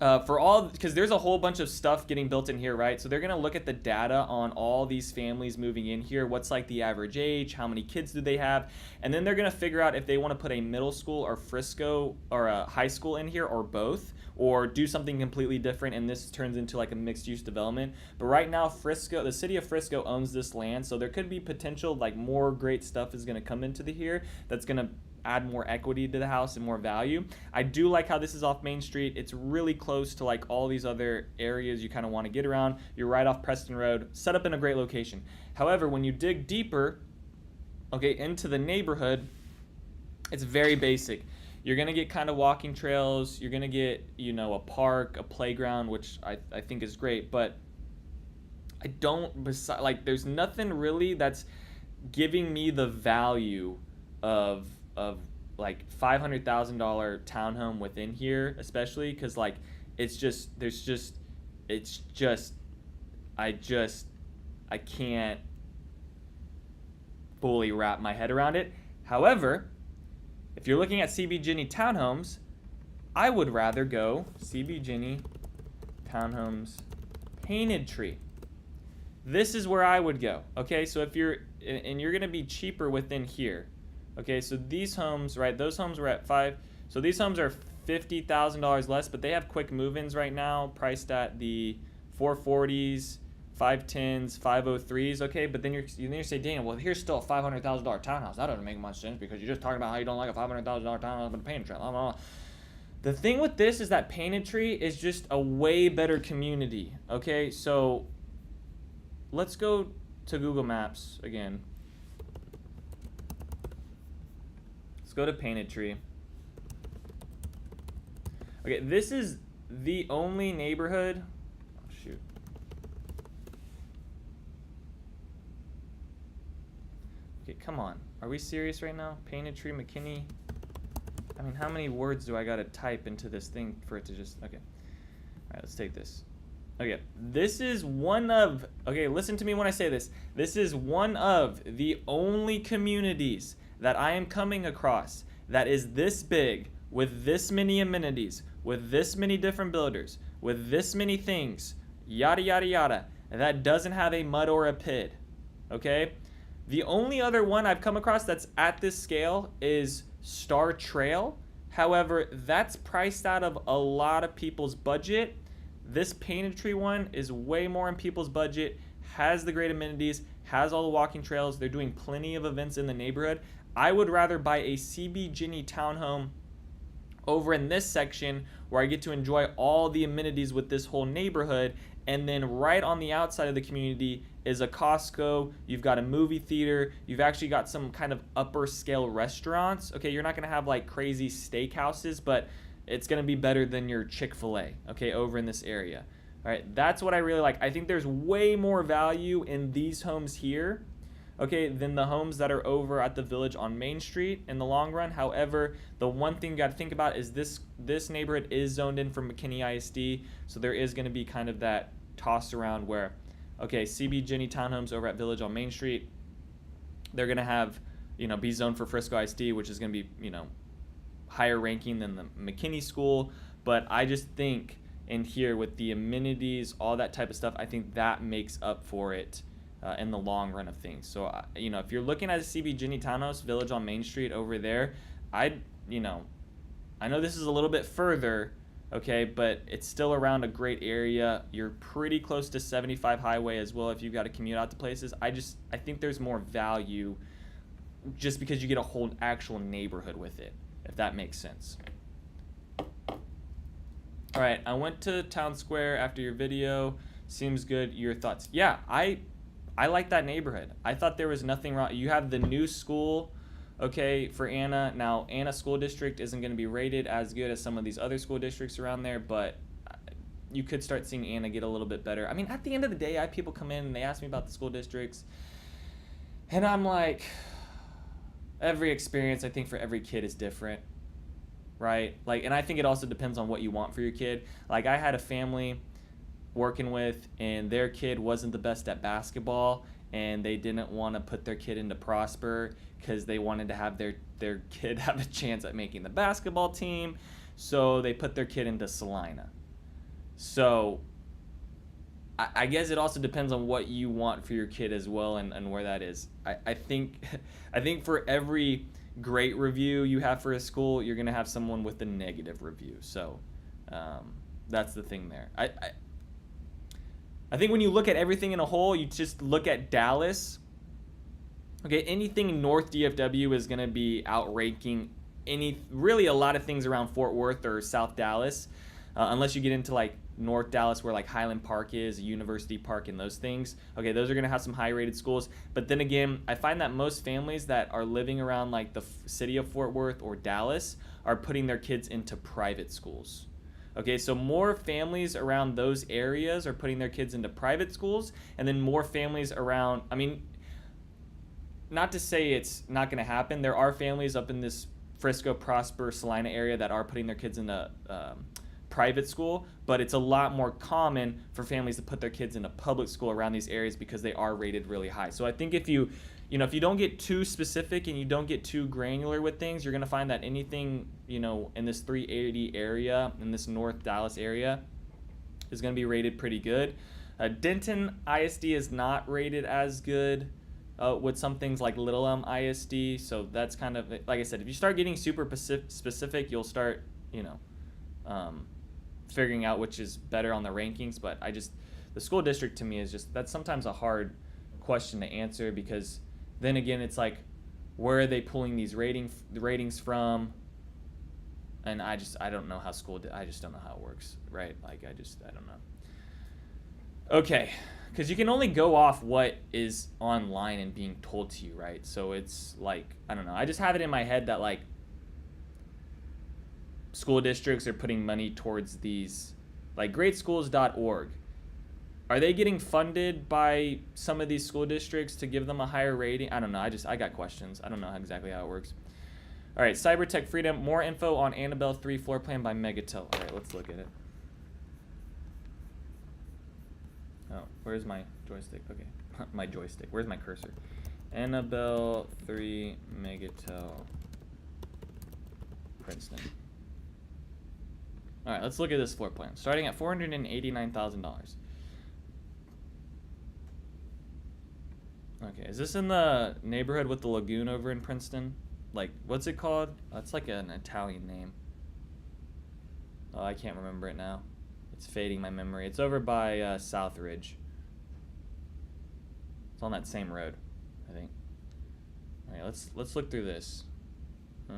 because there's a whole bunch of stuff getting built in here, right? So they're going to look at the data on all these families moving in here. What's like the average age? How many kids do they have? And then they're going to figure out if they want to put a middle school or Frisco or a high school in here or both, or do something completely different, and this turns into like a mixed-use development. But right now, Frisco, the city of Frisco owns this land, so there could be potential, like more great stuff is going to come into here that's going to add more equity to the house and more value. I do like how this is off Main Street. It's really close to like all these other areas you kind of want to get around. You're right off Preston Road, set up in a great location. However, when you dig deeper, okay, into the neighborhood, it's very basic. You're going to get kind of walking trails. You're going to get, a park, a playground, which I think is great. But there's nothing really that's giving me the value of like $500,000 townhome within here, especially because like I can't fully wrap my head around it. However, if you're looking at CB Ginny townhomes, I would rather go CB Ginny townhomes Painted Tree. This is where I would go. Okay, so if you're going to be cheaper within here. Okay, so these homes, right, those homes were at so these homes are $50,000 less, but they have quick move-ins right now, priced at the 440s, 510s, 503s, okay, but then you say, Daniel, well, here's still a $500,000 townhouse. That doesn't make much sense because you're just talking about how you don't like a $500,000 townhouse but a Painted Tree. Blah, blah, blah. The thing with this is that Painted Tree is just a way better community, okay? So let's go to Google Maps again. Let's go to Painted Tree. Okay, this is the only neighborhood. Oh, shoot. Okay, come on. Are we serious right now? Painted Tree, McKinney. I mean, how many words do I gotta type into this thing for it to just... Okay. All right, let's take this. Okay, this is one of... Okay, listen to me when I say this. This is one of the only communities that I am coming across that is this big, with this many amenities, with this many different builders, with this many things, yada, yada, yada, that doesn't have a mud or a PID, okay? The only other one I've come across that's at this scale is Star Trail. However, that's priced out of a lot of people's budget. This Painted Tree one is way more in people's budget, has the great amenities, has all the walking trails. They're doing plenty of events in the neighborhood. I would rather buy a CB Ginny townhome over in this section where I get to enjoy all the amenities with this whole neighborhood, and then right on the outside of the community is a Costco, you've got a movie theater, you've actually got some kind of upper scale restaurants. Okay, you're not gonna have like crazy steakhouses, but it's going to be better than your Chick-fil-A, okay, over in this area. All right, that's what I really like. I think there's way more value in these homes here, okay, than the homes that are over at the Village on Main Street in the long run. However, the one thing you got to think about is this neighborhood is zoned in for McKinney ISD, so there is going to be kind of that toss around where, okay, CB Jenny townhomes over at Village on Main Street, they're going to have, be zoned for Frisco ISD, which is going to be, higher ranking than the McKinney school. But I just think in here with the amenities, all that type of stuff, I think that makes up for it in the long run of things. So, if you're looking at a CB Jenny townhouse, Village on Main Street over there, I know this is a little bit further, okay, but it's still around a great area. You're pretty close to 75 highway as well if you've got to commute out to places. I think there's more value just because you get a whole actual neighborhood with it, if that makes sense. All right, I went to Town Square after your video. Seems good. Your thoughts? Yeah, I like that neighborhood. I thought there was nothing wrong. You have the new school, okay, for Anna. Now, Anna School District isn't going to be rated as good as some of these other school districts around there, but you could start seeing Anna get a little bit better. I mean, at the end of the day, I have people come in and they ask me about the school districts, and I'm like, every experience, I think, for every kid is different, right? Like, and I think it also depends on what you want for your kid. Like, I had a family working with, and their kid wasn't the best at basketball, and they didn't want to put their kid into Prosper because they wanted to have their kid have a chance at making the basketball team, so they put their kid into Salina. So I guess it also depends on what you want for your kid as well, and where that is. I think for every great review you have for a school, you're gonna have someone with a negative review. So that's the thing there. I think when you look at everything in a whole, you just look at Dallas. Okay, anything North DFW is gonna be outranking really a lot of things around Fort Worth or South Dallas, unless you get into like North Dallas where like Highland Park is, University Park, and those things. Okay, those are going to have some high rated schools. But then again, I find that most families that are living around like the city of Fort Worth or Dallas are putting their kids into private schools. Okay, so more families around those areas are putting their kids into private schools, and then more families around, I mean, not to say it's not going to happen. There are families up in this Frisco, Prosper, Salina area that are putting their kids into private school, but it's a lot more common for families to put their kids in a public school around these areas because they are rated really high. So I think if you don't get too specific and you don't get too granular with things, you're going to find that anything, in this 380 area, in this North Dallas area, is going to be rated pretty good. Denton ISD is not rated as good with some things like Little Elm ISD, so that's kind of, like I said, if you start getting super specific, you'll start, figuring out which is better on the rankings. But the school district to me is that's sometimes a hard question to answer, because then again, it's like, where are they pulling these ratings from? And I don't know how I just don't know how it works, right? Like, I don't know. Okay, because you can only go off what is online and being told to you, right? So it's like, I don't know. I just have it in my head that like school districts are putting money towards these, like greatschools.org. Are they getting funded by some of these school districts to give them a higher rating? I don't know. I got questions. I don't know exactly how it works. All right, Cybertech Freedom. More info on Annabelle 3 floor plan by Megatel. All right, let's look at it. Oh, where's my joystick? Okay, my joystick. Where's my cursor? Annabelle 3 Megatel Princeton. All right, let's look at this floor plan. Starting at $489,000. Okay, is this in the neighborhood with the lagoon over in Princeton? Like, what's it called? It's like an Italian name. Oh, I can't remember it now. It's fading my memory. It's over by Southridge. It's on that same road, I think. All right, let's look through this. I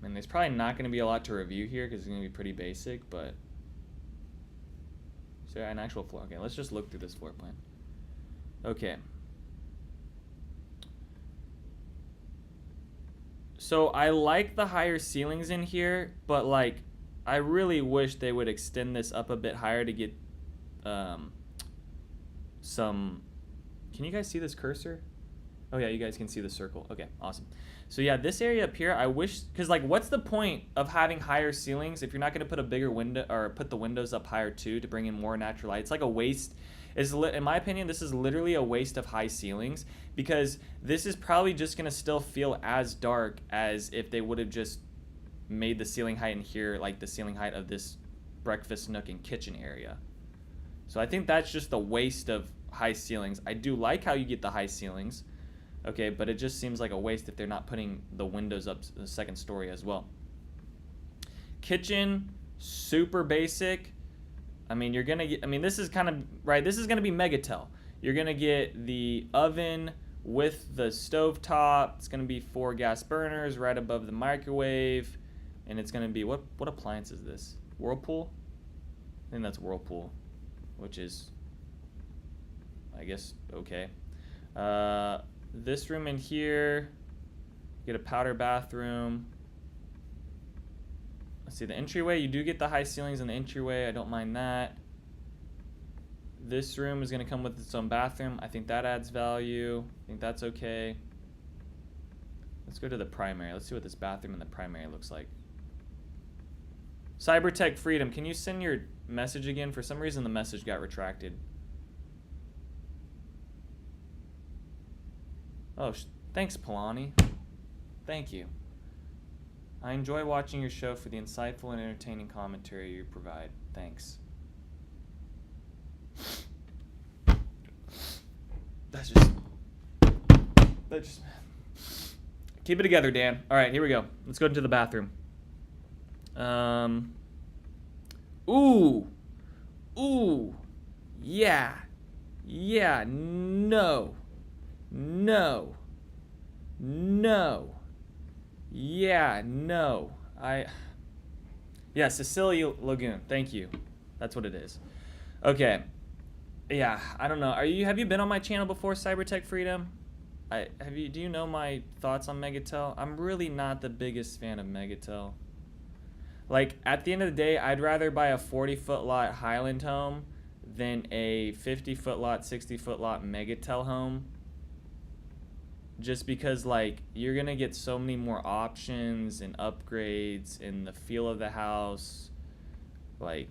mean, there's probably not going to be a lot to review here because it's going to be pretty basic, but is there an actual floor? Okay, let's just look through this floor plan. Okay. So I like the higher ceilings in here, but like I really wish they would extend this up a bit higher to get some. Can you guys see this cursor? Oh yeah, you guys can see the circle. Okay, awesome. So yeah, this area up here, I wish, because like what's the point of having higher ceilings if you're not going to put a bigger window or put the windows up higher too to bring in more natural light? It's like a waste. In my opinion, this is literally a waste of high ceilings, because this is probably just going to still feel as dark as if they would have just made the ceiling height in here like the ceiling height of this breakfast nook and kitchen area. So I think that's just a waste of high ceilings. I do like how you get the high ceilings, okay, but it just seems like a waste if they're not putting the windows up the second story as well. Kitchen, super basic. I mean, you're gonna get, I mean, this is kind of, right, this is gonna be Megatel. You're gonna get the oven with the stove top. It's gonna be 4 gas burners right above the microwave. And it's gonna be, what appliance is this? Whirlpool? I think that's Whirlpool, which is, I guess, okay. This room in here, get a powder bathroom. Let's see, the entryway, you do get the high ceilings in the entryway. I don't mind that. This room is going to come with its own bathroom. I think that adds value. I think that's okay. Let's go to the primary. Let's see what this bathroom in the primary looks like. Cybertech Freedom, can you send your message again? For some reason, the message got retracted. Oh, thanks, Polani. Thank you. I enjoy watching your show for the insightful and entertaining commentary you provide. Thanks. That's just keep it together, Dan. All right, here we go. Let's go into the bathroom. Ooh, yeah, no, yeah, no. Yeah, Cecilia Lagoon. Thank you. That's what it is. Okay. Yeah, I don't know. Have you been on my channel before, Cybertech Freedom? Do you know my thoughts on Megatel? I'm really not the biggest fan of Megatel. Like, at the end of the day, I'd rather buy a 40-foot lot Highland home than a 50-foot lot, 60-foot lot Megatel home. Just because, like, you're going to get so many more options and upgrades and the feel of the house. Like,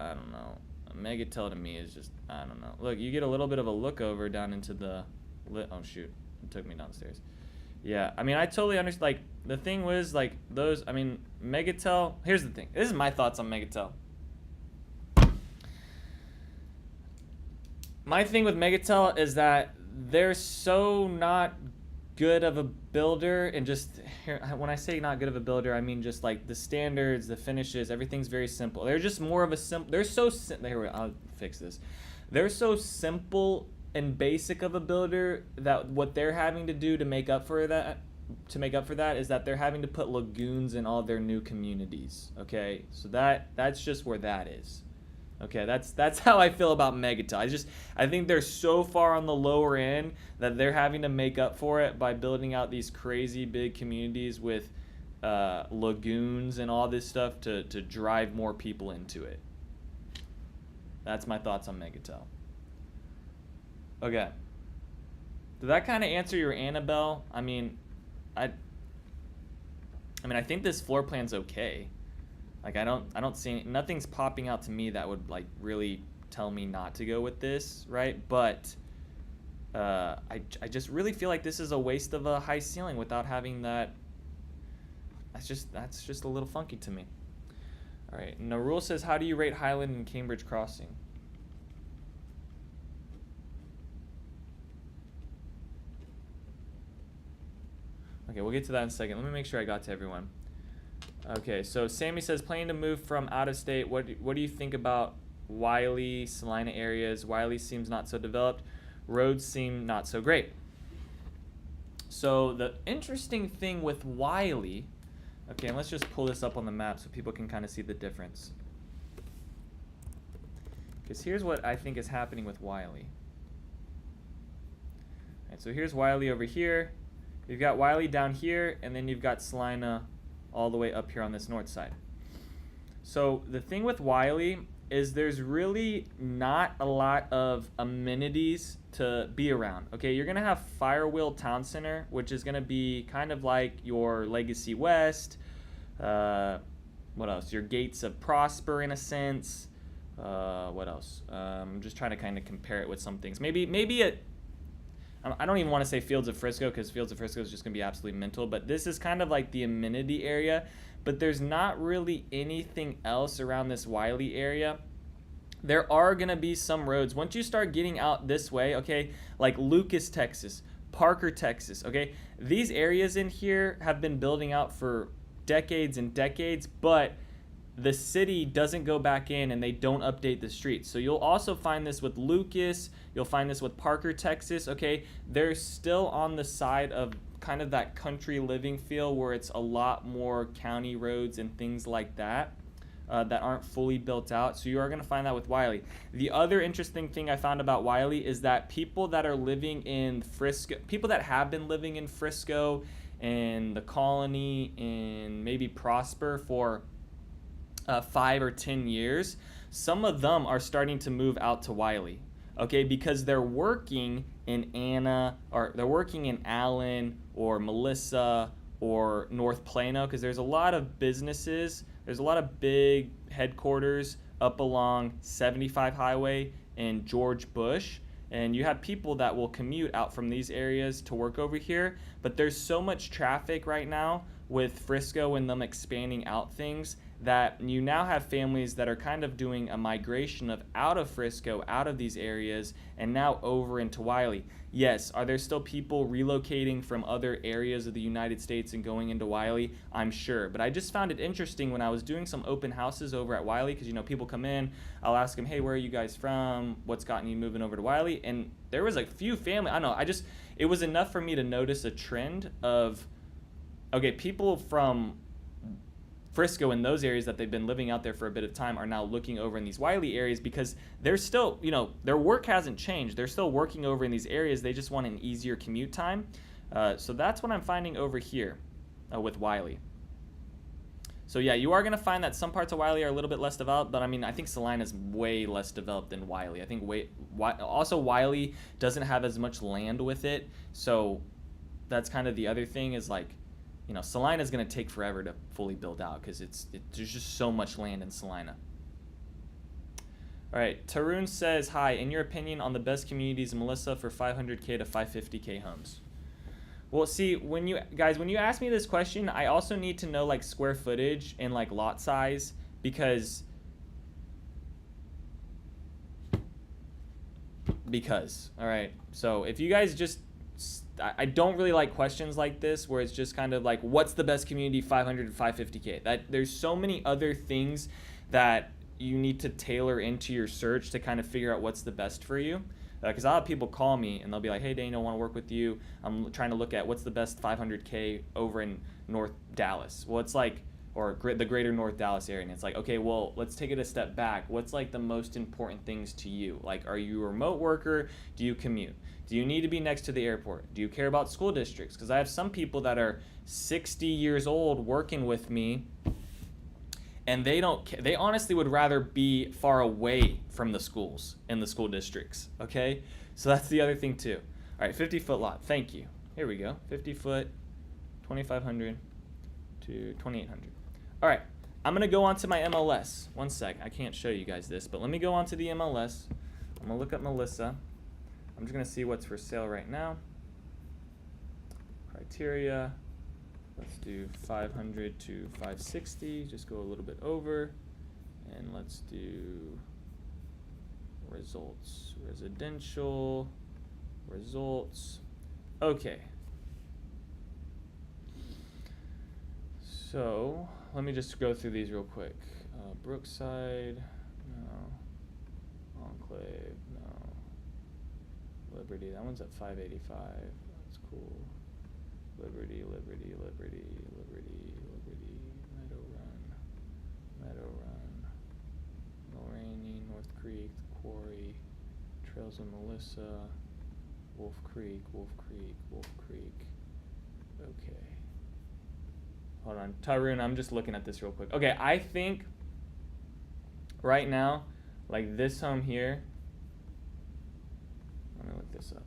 I don't know. Megatel to me is just, I don't know. Look, you get a little bit of a look over down into the, oh shoot, it took me downstairs. Yeah, I mean, I totally understand. Like, the thing was, like, those, I mean, Megatel, here's the thing. This is my thoughts on Megatel. My thing with Megatel is that they're so not good of a builder, and just, when I say not good of a builder, I mean just like the standards, the finishes, everything's very simple. They're just more of a simple, they're so, here, I'll fix this. They're so simple and basic of a builder that what they're having to do to make up for that, is that they're having to put lagoons in all their new communities. Okay, so that's just where that is. Okay, that's how I feel about Megatel. I think they're so far on the lower end that they're having to make up for it by building out these crazy big communities with lagoons and all this stuff to drive more people into it. That's my thoughts on Megatel. Okay. Did that kind of answer your Annabelle? I mean, I think this floor plan's okay. Like, I don't see nothing's popping out to me that would like really tell me not to go with this, right? But I just really feel like this is a waste of a high ceiling without having that. That's just a little funky to me. All right, Narul says, how do you rate Highland and Cambridge Crossing? Okay, we'll get to that in a second. Let me make sure I got to everyone. Okay, so Sammy says, planning to move from out of state. What do you think about Wylie, Salina areas? Wylie seems not so developed. Roads seem not so great. So the interesting thing with Wylie, okay, and let's just pull this up on the map so people can kind of see the difference. Because here's what I think is happening with Wylie. All right, so here's Wylie over here. You've got Wylie down here, and then you've got Salina all the way up here on this north side. So the thing with Wylie is there's really not a lot of amenities to be around. Okay, you're gonna have Firewheel Town Center, which is gonna be kind of like your Legacy West. What else? Your Gates of Prosper in a sense. What else? I'm just trying to kind of compare it with some things. Maybe it. I don't even want to say Fields of Frisco because Fields of Frisco is just gonna be absolutely mental. But this is kind of like the amenity area. But there's not really anything else around this Wylie area. There are going to be some roads. Once you start getting out this way, okay, like Lucas, Texas, Parker, Texas, okay, these areas in here have been building out for decades and decades, but the city doesn't go back in and they don't update the streets. So you'll also find this with Lucas, you'll find this with Parker, Texas, okay? They're still on the side of kind of that country living feel where it's a lot more county roads and things like that that aren't fully built out. So you are going to find that with Wylie. The other interesting thing I found about Wylie is that people that are living in Frisco, people that have been living in Frisco and the Colony and maybe Prosper for 5 or 10 years, some of them are starting to move out to Wylie, okay, because they're working in Anna, or they're working in Allen or Melissa or North Plano, because there's a lot of businesses, there's a lot of big headquarters up along 75 Highway and George Bush, and you have people that will commute out from these areas to work over here, but there's so much traffic right now with Frisco and them expanding out things that you now have families that are kind of doing a migration of out of Frisco, out of these areas, and now over into Wylie. Yes, are there still people relocating from other areas of the United States and going into Wylie? I'm sure. But I just found it interesting when I was doing some open houses over at Wylie, because, you know, people come in, I'll ask them, hey, where are you guys from? What's gotten you moving over to Wylie? And there was a few family, I don't know, it was enough for me to notice a trend of, okay, people from Frisco in those areas that they've been living out there for a bit of time are now looking over in these Wylie areas because they're still, you know, their work hasn't changed. They're still working over in these areas. They just want an easier commute time. So that's what I'm finding over here with Wylie. So yeah, you are going to find that some parts of Wylie are a little bit less developed, but I mean, I think Salina is way less developed than Wylie. I think also Wylie doesn't have as much land with it. So that's kind of the other thing is like, you know, Salina is going to take forever to fully build out because there's just so much land in Salina. All right, Tarun says, hi, in your opinion on the best communities in Melissa for 500K to 550K homes? Well, see, when you ask me this question, I also need to know like square footage and like lot size because all right, so if you guys just, I don't really like questions like this where it's just kind of like, what's the best community, 500 to 550K? There's so many other things that you need to tailor into your search to kind of figure out what's the best for you. Because I'll have people call me and they'll be like, hey, Daniel, I want to work with you. I'm trying to look at what's the best 500K over in North Dallas. Well, it's like, or the greater North Dallas area. And it's like, okay, well, let's take it a step back. What's like the most important things to you? Like, are you a remote worker? Do you commute? Do you need to be next to the airport? Do you care about school districts? Because I have some people that are 60 years old working with me, and they honestly would rather be far away from the schools and the school districts, okay? So that's the other thing too. All right, 50-foot lot, thank you. Here we go, 50-foot, 2,500 to 2,800. All right, I'm gonna go on to my MLS. One sec, I can't show you guys this, but let me go on to the MLS. I'm gonna look up Melissa. I'm just gonna see what's for sale right now. Criteria, let's do 500 to 560, just go a little bit over. And let's do results, residential, results. Okay. So let me just go through these real quick. Brookside, no. Enclave, no. Liberty, that one's at 585. That's cool. Liberty, Liberty, Liberty, Liberty, Liberty, Meadow Run, Mulroney, North Creek, Quarry, Trails of Melissa, Wolf Creek, Wolf Creek, Wolf Creek, Okay. Hold on. Tarun, I'm just looking at this real quick. Okay, I think right now, like this home here, let me look this up.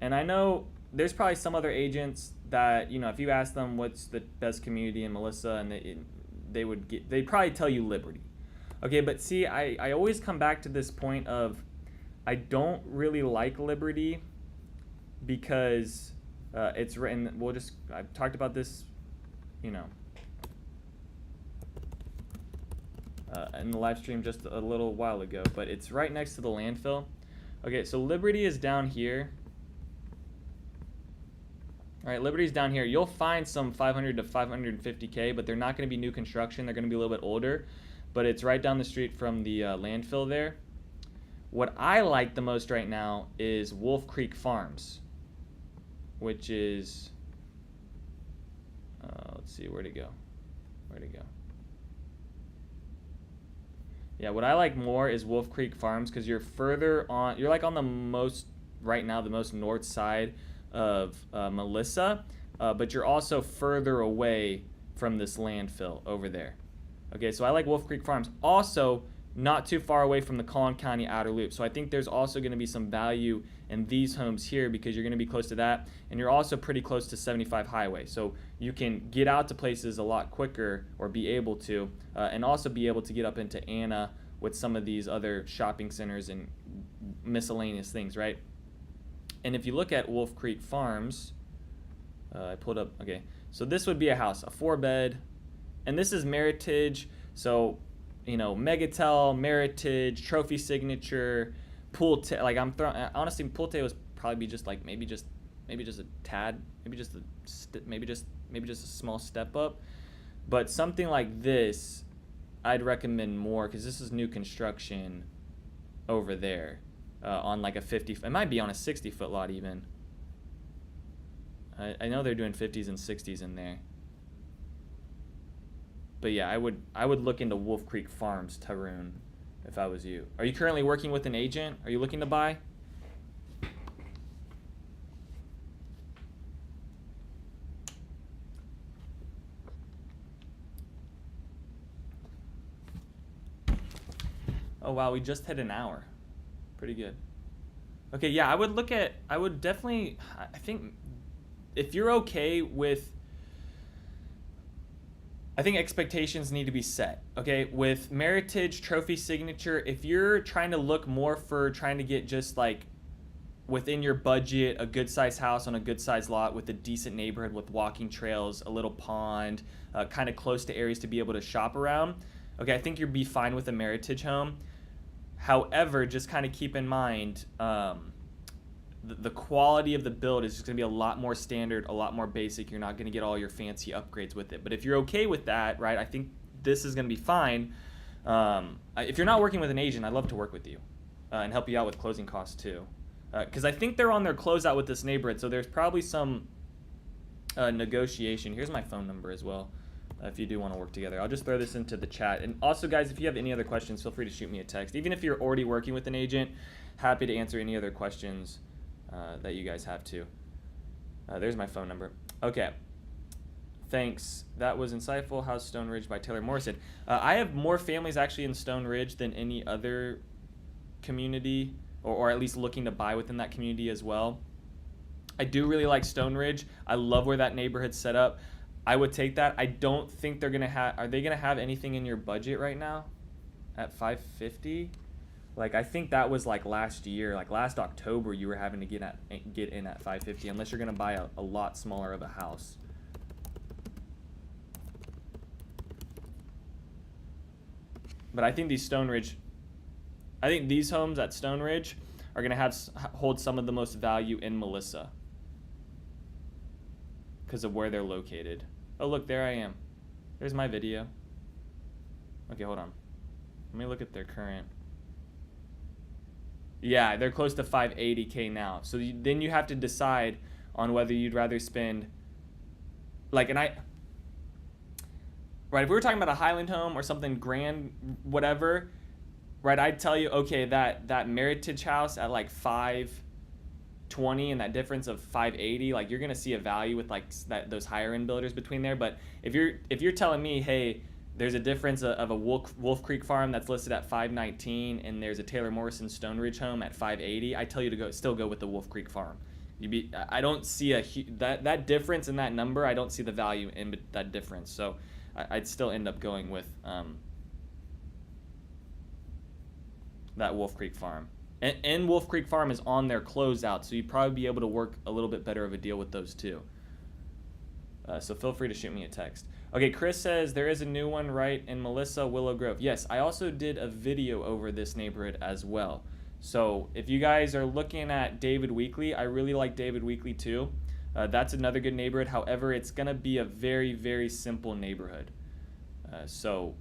And I know there's probably some other agents that, you know, if you ask them what's the best community in Melissa, and they'd probably tell you Liberty. Okay, but see, I always come back to this point of I don't really like Liberty because it's written, I've talked about this, you know, in the live stream just a little while ago, but it's right next to the landfill. Okay, so Liberty is down here. All right, Liberty's down here. You'll find some 500 to 550K, but they're not going to be new construction. They're going to be a little bit older, but it's right down the street from the landfill there. What I like the most right now is Wolf Creek Farms, which is, let's see, where'd it go? Yeah, what I like more is Wolf Creek Farms because you're further on, you're like on the most, right now, the most north side of Melissa, but you're also further away from this landfill over there. Okay, so I like Wolf Creek Farms. Also, not too far away from the Collin County Outer Loop. So I think there's also going to be some value in these homes here because you're going to be close to that, and you're also pretty close to 75 Highway. So you can get out to places a lot quicker, or be able to, and also be able to get up into Anna with some of these other shopping centers and miscellaneous things, right? And if you look at Wolf Creek Farms, I pulled up, okay, so this would be a house, a 4-bed, and this is Meritage, so, you know, Megatel, Meritage, Trophy Signature, Pulte, like I'm throwing, honestly, Pulte was probably be just like, maybe just a tad, maybe just a small step up, but something like this, I'd recommend more, because this is new construction over there. On like a 50, it might be on a 60-foot lot even. I know they're doing 50s and 60s in there. But yeah, I would look into Wolf Creek Farms, Tarun, if I was you. Are you currently working with an agent? Are you looking to buy? Oh wow, we just hit an hour. Pretty good. Okay, yeah, I would definitely, I think if you're okay with, I think expectations need to be set, okay? With Meritage, Trophy Signature, if you're trying to look more for trying to get just like within your budget, a good sized house on a good sized lot with a decent neighborhood with walking trails, a little pond, kind of close to areas to be able to shop around, okay, I think you'd be fine with a Meritage home. However, just kind of keep in mind the quality of the build is just going to be a lot more standard, a lot more basic. You're not going to get all your fancy upgrades with it. But if you're okay with that, right, I think this is going to be fine. If you're not working with an agent, I'd love to work with you and help you out with closing costs too. Because I think they're on their closeout with this neighborhood, so there's probably some negotiation. Here's my phone number as well. If you do want to work together, I'll just throw this into the chat. And also, guys, if you have any other questions, feel free to shoot me a text. Even if you're already working with an agent, happy to answer any other questions that you guys have too. There's my phone number. Okay. Thanks. That was insightful. House Stone Ridge by Taylor Morrison. I have more families actually in Stone Ridge than any other community, or at least looking to buy within that community as well. I do really like Stone Ridge. I love where that neighborhood's set up. I would take that. I don't think they're gonna have. Are they gonna have anything in your budget right now? At 550, like I think that was like last year, like last October, you were having to get in at 550, unless you're gonna buy a lot smaller of a house. But I think these homes at Stone Ridge are gonna hold some of the most value in Melissa because of where they're located. Oh, look, there I am. There's my video. Okay, hold on. Let me look at their current. Yeah, they're close to 580K now. So then you have to decide on whether you'd rather spend, like, right, if we were talking about a Highland home or something grand, whatever, right, I'd tell you, okay, that Meritage house at like 520 620 and that difference of 580, like you're gonna see a value with like those higher end builders between there. But if you're telling me, hey, there's a difference of a Wolf Creek farm that's listed at 519 and there's a Taylor Morrison Stone Ridge home at 580, I tell you to still go with the Wolf Creek farm. I don't see that difference in that number. I don't see the value in that difference. So I'd still end up going with that Wolf Creek farm. And Wolf Creek farm is on their closeout, so you'd probably be able to work a little bit better of a deal with those two. So feel free to shoot me a text. Okay, Chris says there is a new one right in Melissa, Willow Grove. Yes, I also did a video over this neighborhood as well. So if you guys are looking at David Weekley, I really like David Weekley too. That's another good neighborhood. However, it's going to be a very, very simple neighborhood. So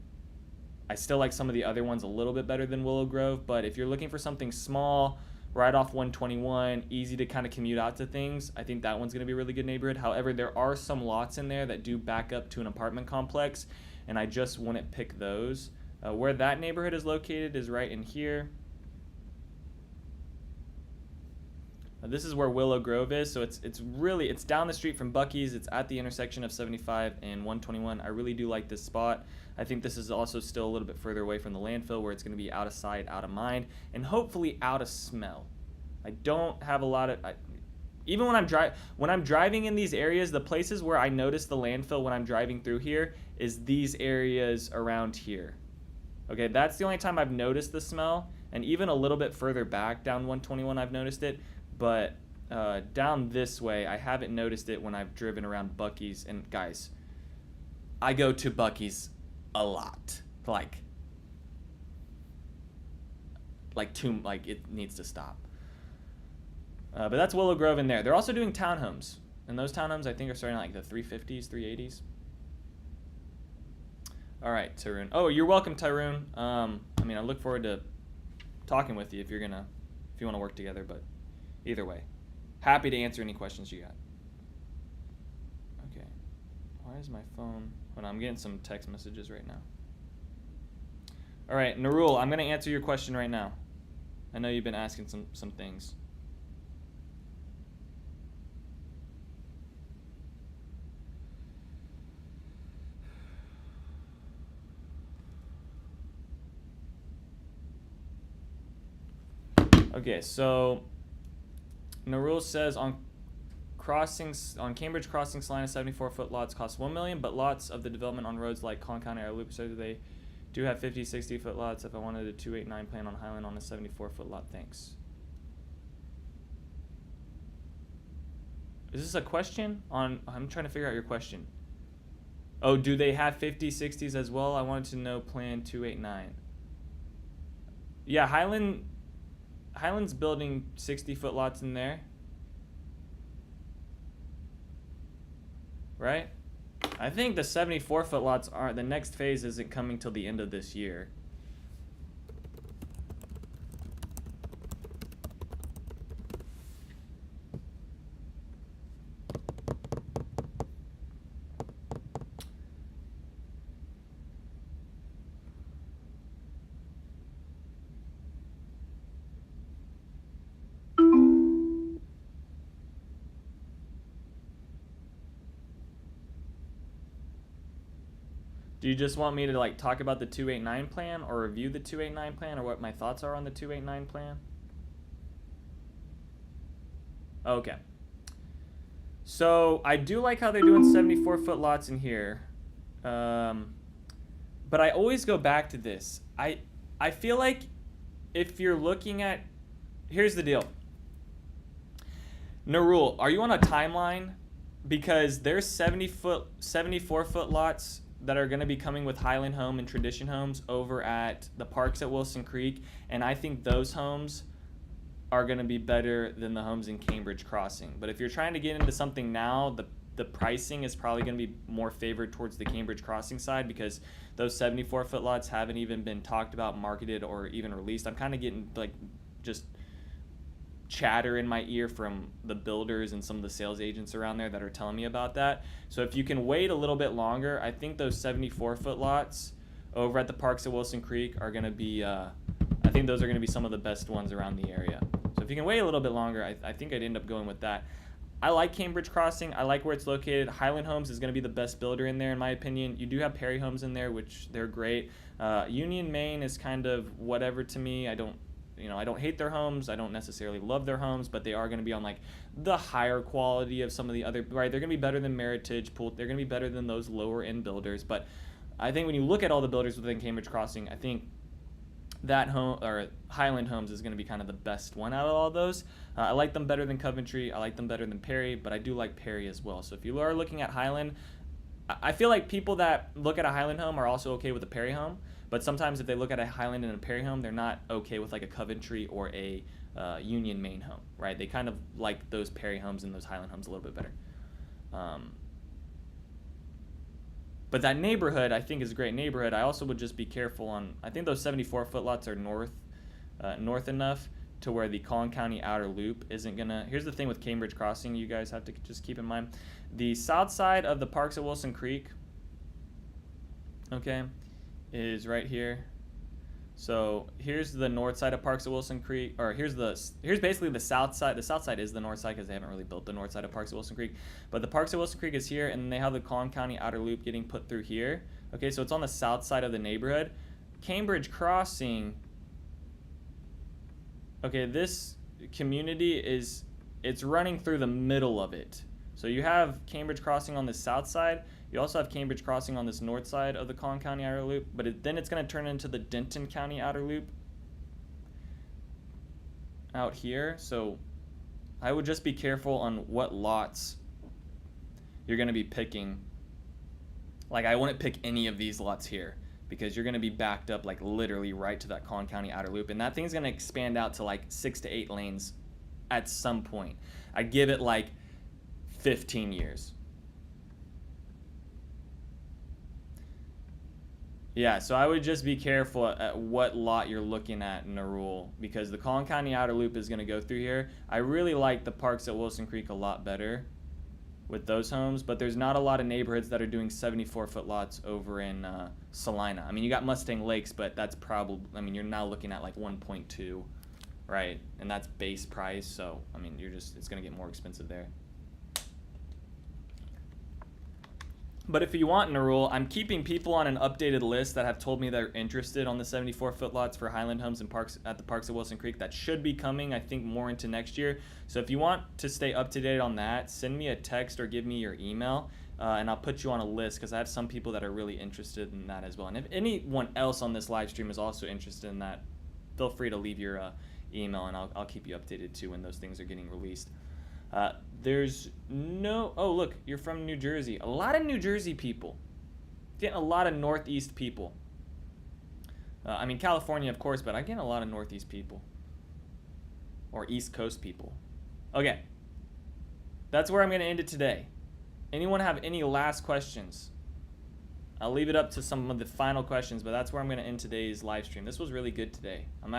I still like some of the other ones a little bit better than Willow Grove, but if you're looking for something small, right off 121, easy to kind of commute out to things, I think that one's going to be a really good neighborhood. However, there are some lots in there that do back up to an apartment complex, and I just wouldn't pick those. Where that neighborhood is located is right in here. This is where Willow Grove is, so it's down the street from Buc-ee's. It's at the intersection of 75 and 121. I really do like this spot. I think this is also still a little bit further away from the landfill where it's going to be out of sight, out of mind, and hopefully out of smell. I don't have a lot of... even when I'm driving in these areas, the places where I notice the landfill when I'm driving through here is these areas around here. Okay, that's the only time I've noticed the smell, and even a little bit further back down 121 I've noticed it. But down this way, I haven't noticed it when I've driven around Buc-ee's. And guys, I go to Buc-ee's a lot. Like it needs to stop. But that's Willow Grove in there. They're also doing townhomes. And those townhomes, I think, are starting at like the 350s, 380s. All right, Tyrone. Oh, you're welcome, Tyrone. I mean, I look forward to talking with you if you want to work together, but either way, happy to answer any questions you got. Okay, why is my phone? Hold on, I'm getting some text messages right now. All right, Narul, I'm going to answer your question right now. I know you've been asking some things. Okay, so Narul says on Cambridge Crossing, Salina, 74-foot lots cost $1 million, but lots of the development on roads like Con County or Loop, so they do have 50, 60-foot lots. If I wanted a 289 plan on Highland on a 74-foot lot, thanks. Is this a question? I'm trying to figure out your question. Oh, do they have 50, 60s as well? I wanted to know plan 289. Yeah, Highland's building 60-foot lots in there. Right? I think the 74-foot lots the next phase isn't coming till the end of this year. Do you just want me to like talk about the 289 plan or review the 289 plan or what my thoughts are on the 289 plan? Okay. So I do like how they're doing 74-foot lots in here. But I always go back to this. I feel like if you're looking at... Here's the deal. Narul, are you on a timeline? Because there's 74-foot lots that are going to be coming with Highland Home and Tradition Homes over at the parks at Wilson Creek, and I think those homes are going to be better than the homes in Cambridge Crossing. But if you're trying to get into something now, the pricing is probably going to be more favored towards the Cambridge Crossing side because those 74-foot lots haven't even been talked about, marketed, or even released. I'm kind of getting like just chatter in my ear from the builders and some of the sales agents around there that are telling me about that. So if you can wait a little bit longer, I think those 74-foot lots over at the parks at Wilson Creek are going to be I think those are going to be some of the best ones around the area. So If you can wait a little bit longer, I think I'd end up going with that. I like Cambridge Crossing. I like where it's located. Highland Homes is going to be the best builder in there, in my opinion. You do have Perry Homes in there, which they're great. Union Maine is kind of whatever to me. I don't hate their homes. I don't necessarily love their homes, but they are going to be on like the higher quality of some of the other, right? They're going to be better than Meritage Pool. They're going to be better than those lower end builders. But I think when you look at all the builders within Cambridge Crossing, I think that home or Highland Homes is going to be kind of the best one out of all those. I like them better than Coventry. I like them better than Perry, but I do like Perry as well. So if you are looking at Highland, I feel like people that look at a Highland home are also okay with a Perry home. But sometimes if they look at a Highland and a Perry home, they're not okay with like a Coventry or a Union Maine home, right? They kind of like those Perry homes and those Highland homes a little bit better. But that neighborhood, I think, is a great neighborhood. I also would just be careful on, I think those 74-foot lots are north enough to where the Collin County outer loop isn't going to, here's the thing with Cambridge Crossing you guys have to just keep in mind. The south side of the Parks at Wilson Creek, okay, is right here. So here's the north side of Parks at Wilson Creek, or here's basically the south side. The south side is the north side because they haven't really built the north side of Parks at Wilson Creek. But the Parks at Wilson Creek is here, and then they have the Collin County outer loop getting put through here. Okay, so it's on the south side of the neighborhood. Cambridge Crossing, okay, this community it's running through the middle of it. So you have Cambridge Crossing on the south side. You also have Cambridge Crossing on this north side of the Collin County outer loop, but then it's going to turn into the Denton County outer loop out here. So I would just be careful on what lots you're going to be picking. Like, I wouldn't pick any of these lots here because you're going to be backed up like literally right to that Collin County outer loop, and that thing's going to expand out to like 6 to 8 lanes at some point. I'd give it like 15 years. Yeah, so I would just be careful at what lot you're looking at in a rule, because the Collin County outer loop is going to go through here. I really like the Parks at Wilson Creek a lot better with those homes, but there's not a lot of neighborhoods that are doing 74-foot lots over in Salina. I mean, you got Mustang Lakes, but that's probably, I mean, you're now looking at like 1.2, right? And that's base price, so, I mean, it's going to get more expensive there. But if you want in a rule, I'm keeping people on an updated list that have told me they're interested on the 74-foot lots for Highland Homes and Parks at the Parks at Wilson Creek. That should be coming, I think, more into next year. So if you want to stay up to date on that, send me a text or give me your email, and I'll put you on a list because I have some people that are really interested in that as well. And if anyone else on this live stream is also interested in that, feel free to leave your email, and I'll keep you updated too when those things are getting released. There's no, oh look, you're from New Jersey. A lot of New Jersey people. Getting a lot of Northeast people. I mean, California, of course, but I get a lot of Northeast people. Or East Coast people. Okay. That's where I'm going to end it today. Anyone have any last questions? I'll leave it up to some of the final questions, but that's where I'm going to end today's live stream. This was really good today. I'm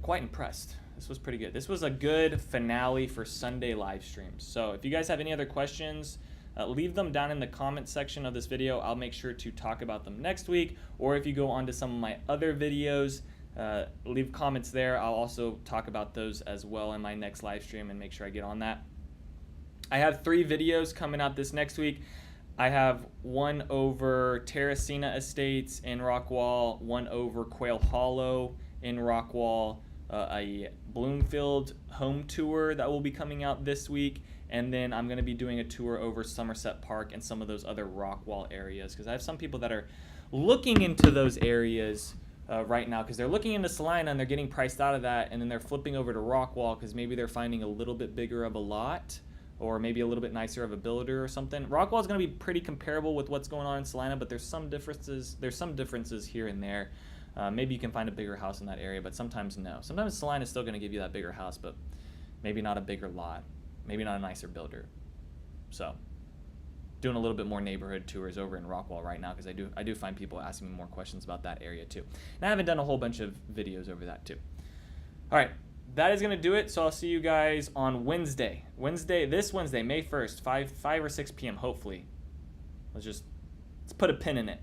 quite impressed. This was pretty good. This was a good finale for Sunday live streams. So if you guys have any other questions, leave them down in the comment section of this video. I'll make sure to talk about them next week. Or if you go on to some of my other videos, leave comments there. I'll also talk about those as well in my next live stream and make sure I get on that. I have 3 videos coming out this next week. I have one over Terracina Estates in Rockwall, one over Quail Hollow in Rockwall, a Bloomfield home tour that will be coming out this week, and then I'm going to be doing a tour over Somerset Park and some of those other Rockwall areas, because I have some people that are looking into those areas right now, because they're looking into Salina and they're getting priced out of that, and then they're flipping over to Rockwall because maybe they're finding a little bit bigger of a lot or maybe a little bit nicer of a builder or something. Rockwall is going to be pretty comparable with what's going on in Salina, but there's some differences here and there. Maybe you can find a bigger house in that area, but sometimes no. Sometimes Salina is still going to give you that bigger house, but maybe not a bigger lot, maybe not a nicer builder. So doing a little bit more neighborhood tours over in Rockwall right now, because I do find people asking me more questions about that area too. And I haven't done a whole bunch of videos over that too. All right, that is going to do it. So I'll see you guys on Wednesday, this Wednesday, May 1st, 5 or 6 p.m. hopefully. Let's put a pin in it.